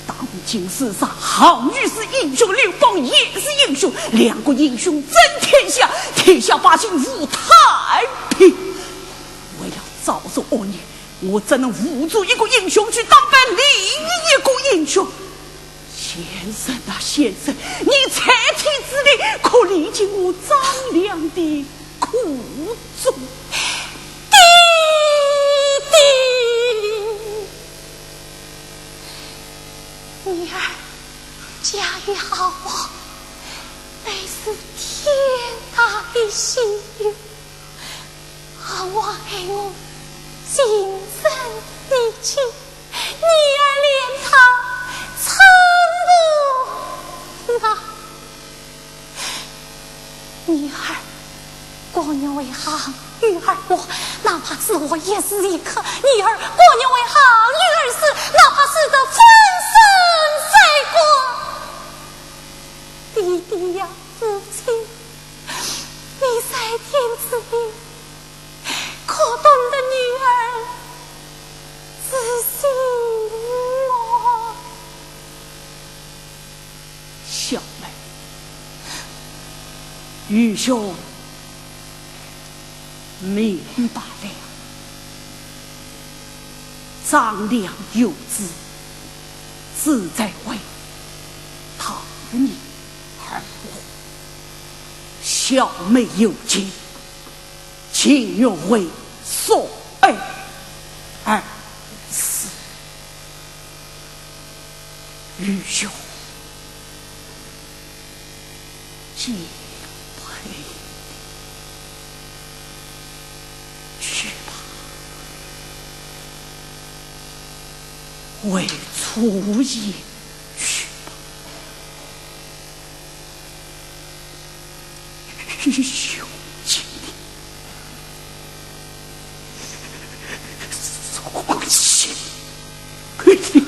当今世上，项羽是英雄，刘邦也是英雄，两个英雄争天下，天下百姓无太平。为了遭受恶孽，我怎能侮辱一个英雄去打败另一个英雄？先生啊，先生，你才体之力可理解我张良的苦衷。弟弟，女儿嫁与好王，乃是天大的幸运。好王爱我今生的情，女儿连他称不上。女儿过年为好，女儿我哪怕是我也是一颗。女儿过年为好，女儿是哪怕是这粉身碎骨。弟弟呀，父亲，你在天之灵，可懂得女儿之心我。小妹，愚兄明白了，张良有志，自在为讨你而活；小妹有情，情愿为所爱而死。愚兄既配去吧，为初夜去吧。愚兄请你送信给你。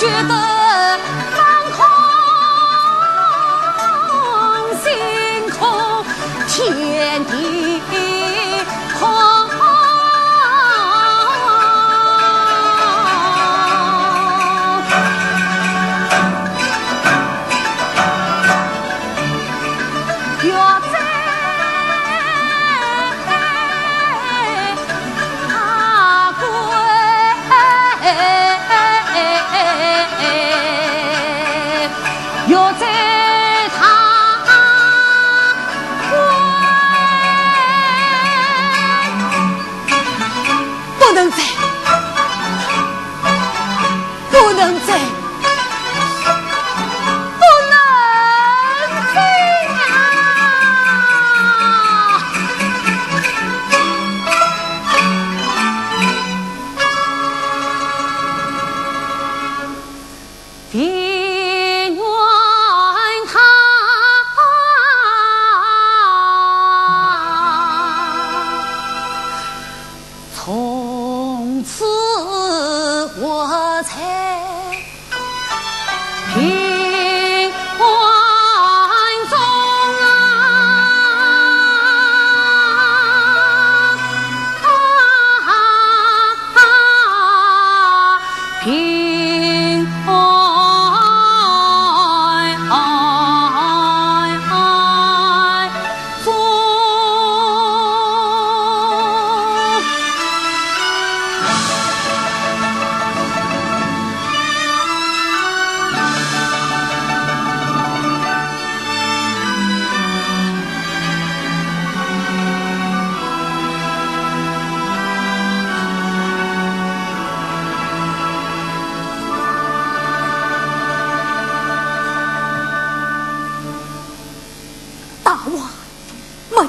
觉得满空星空，天地空。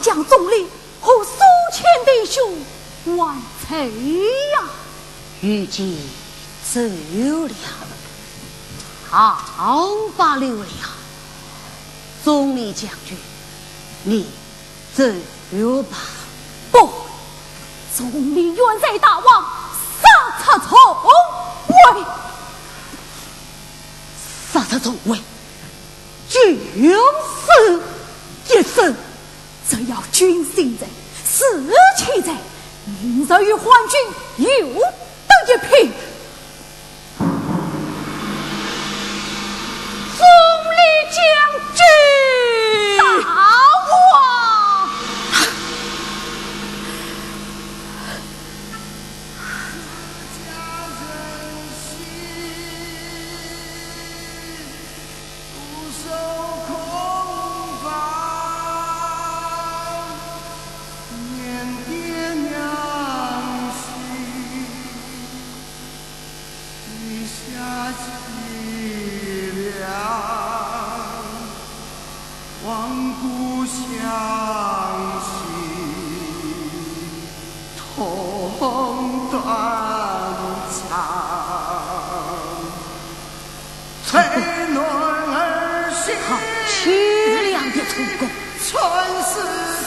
将总理和苏谦弟兄万岁呀！如今走了，好罢了呀！总理将军，你走吧。不，总理远在大王，杀他从位，杀他从位，就是一生。只要军心在，士气在，明日与皇军有得一拼。总理将军，大王，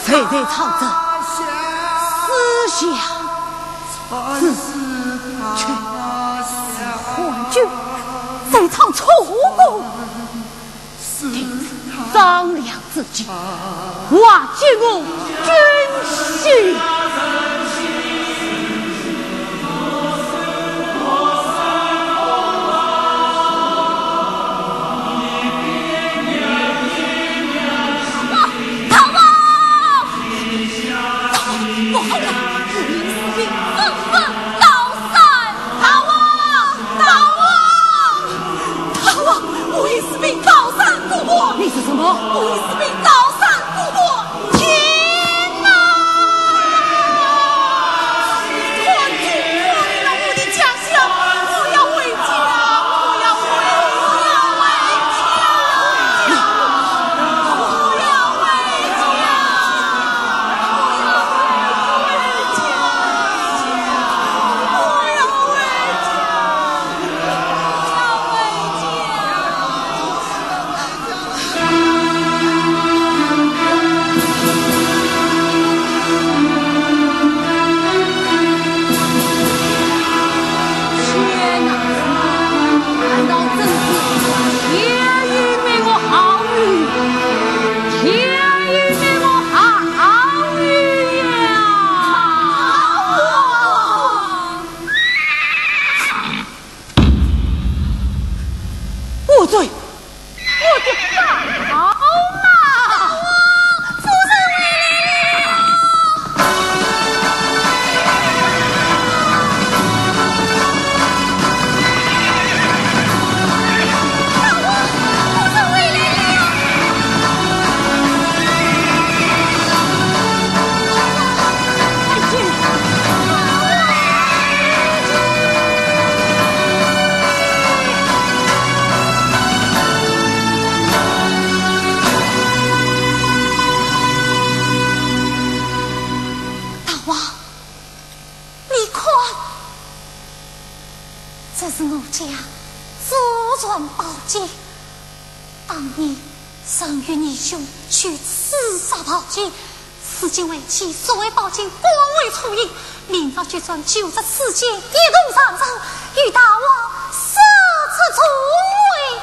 谁在唱着思想自去皇军在唱楚歌，商量自己，化解我军心。你是什么？我一士兵高山不过，天哪！皇军破坏了我的家乡，我要回家，我要回家，我要回家。罪，我的大好嘛！夫人回来了。大王，夫人回来了。快进！这是我家祖传宝剑，当年生于你兄去刺杀宝剑，此今为妻所谓宝剑光为出印，明朝决传就着此剑跌动上阵，与大王射出重围。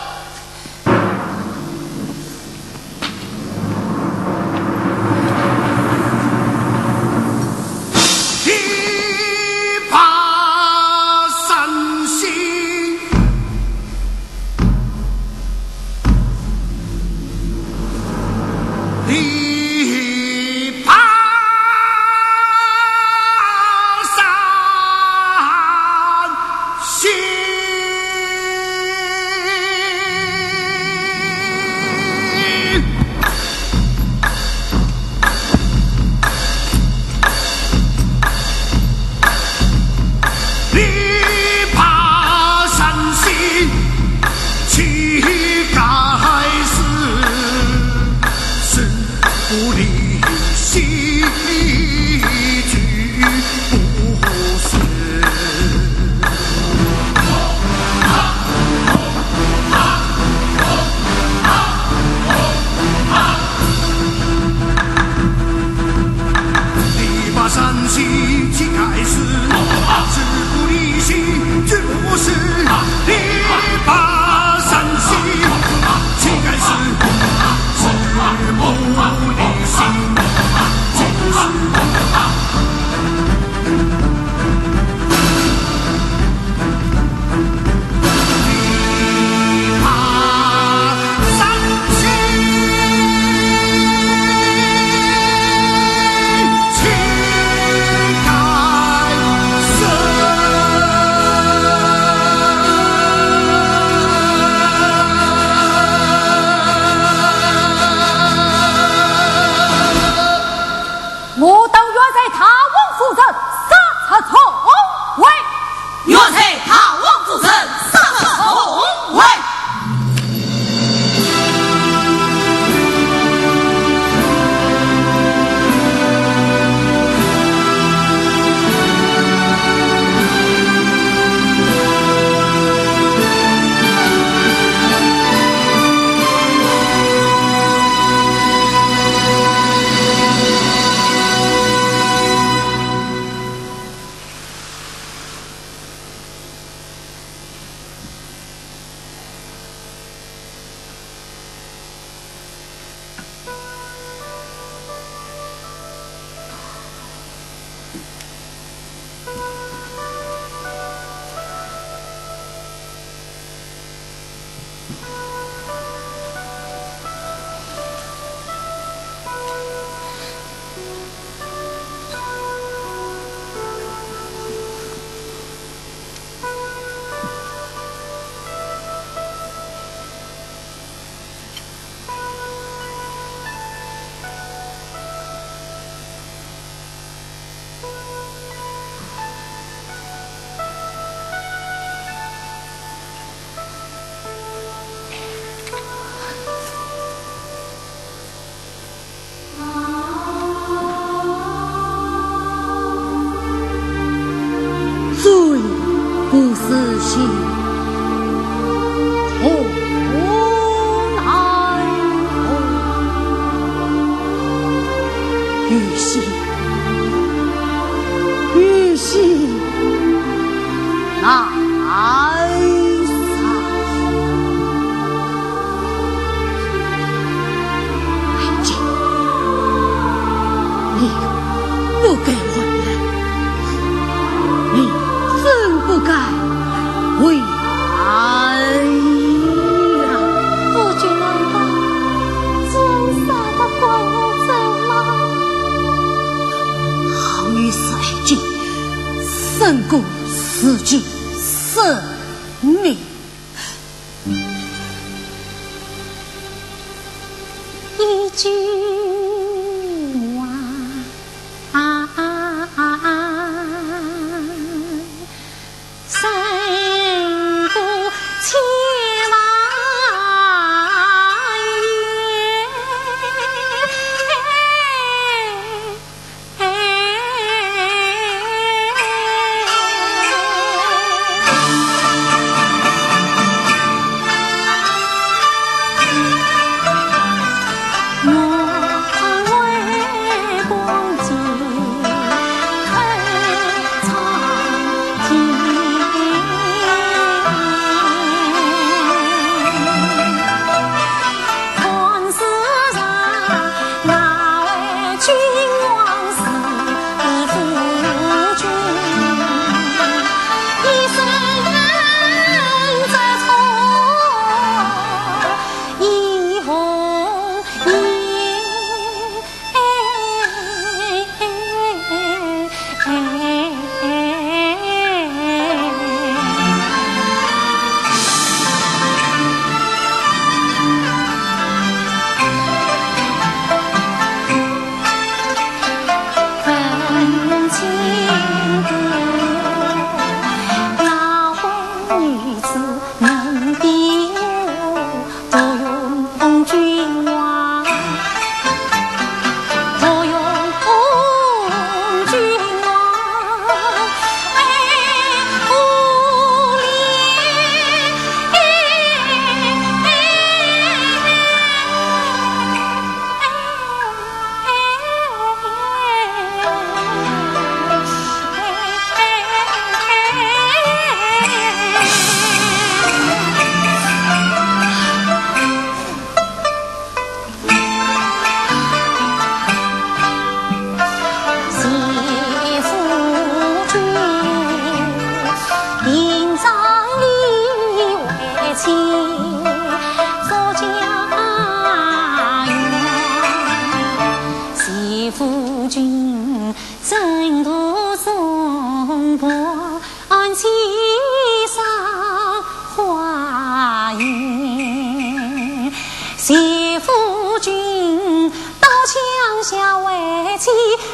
君王胜过千万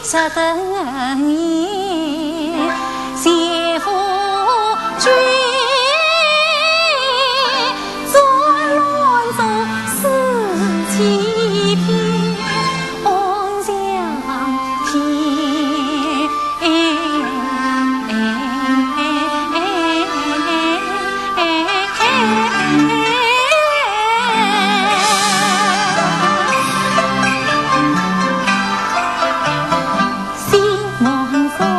十等意，谢夫君作乱中四七篇，望向天。心望风。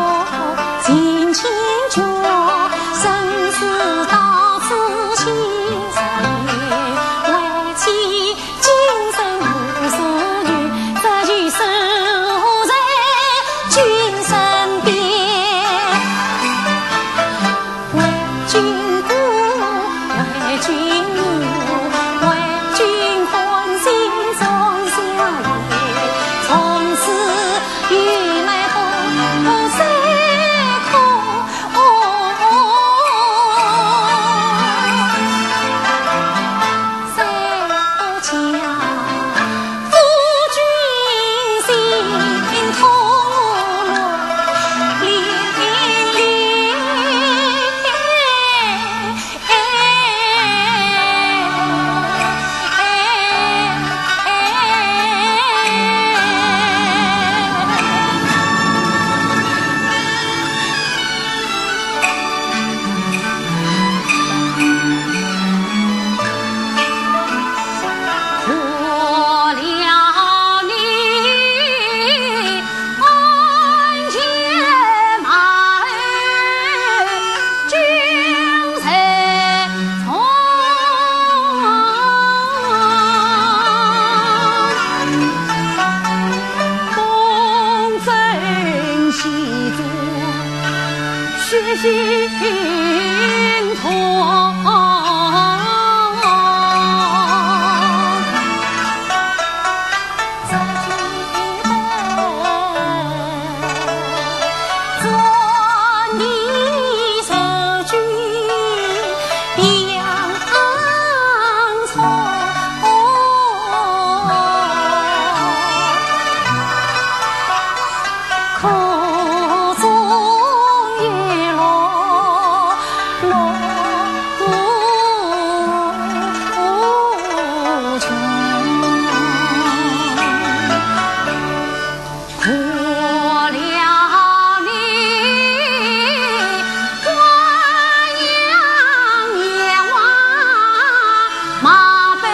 马背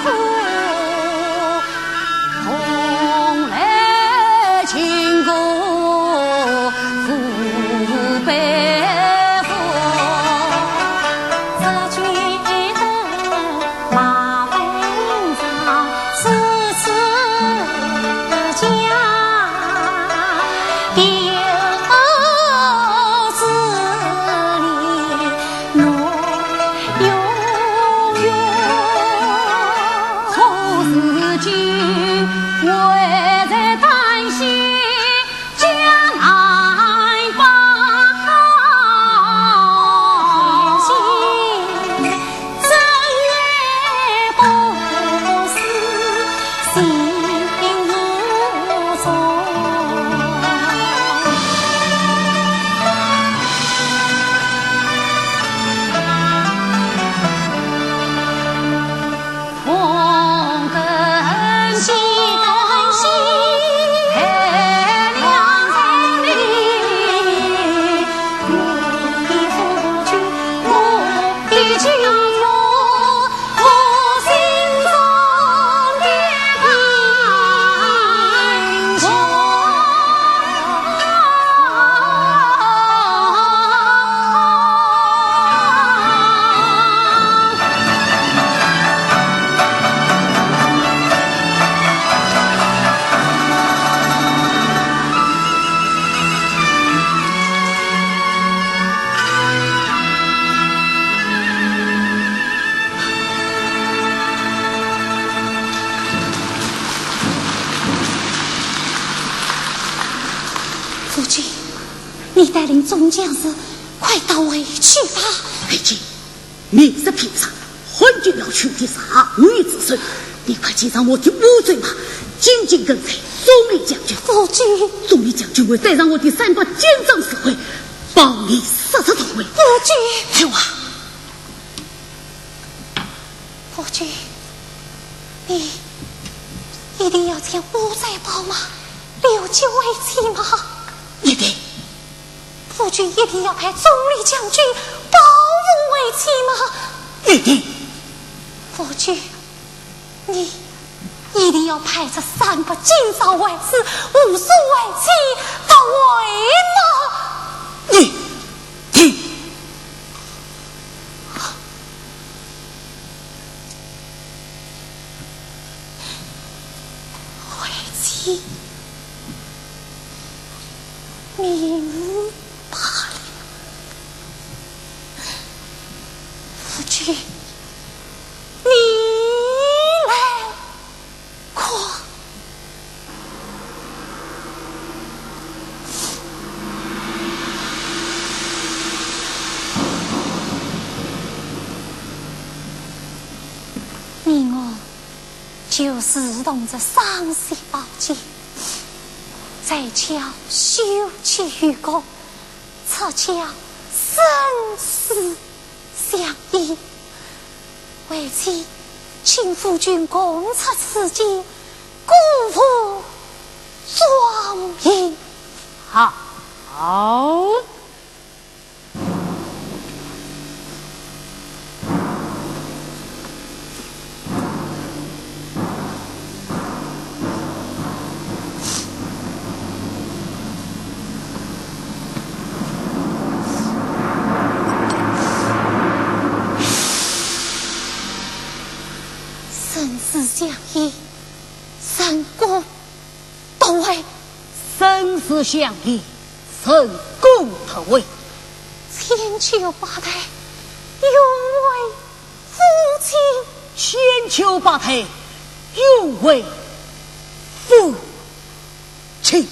苦，同来亲故父辈父，这句的马背上丝丝家。夫君，你带领众将士快到回去吧。北京，明日平上，昏君要取缔杀女子孙，你快骑上我的乌骓马，紧紧跟随总理将军。夫君，总理将军会带上我的3把坚仗指挥，帮你杀死同为。夫君，走啊！夫君，你一定要将乌骓宝马留救为妻吗？一定。夫君一定要派总理将军保护为妻吗？一定。夫君，你一定要派这3把金朝为师，5叔为妻，到位吗？一定。为妻。明白了，夫君，你来快。你我就是同着双膝抱肩，在桥修起渔歌，侧桥生死相依。为妻，请夫君共出此间，辜负庄严。好。生死相依，三公到位。生死相依，神功到位。千秋八代，永为夫妻。千秋八代，永为夫妻。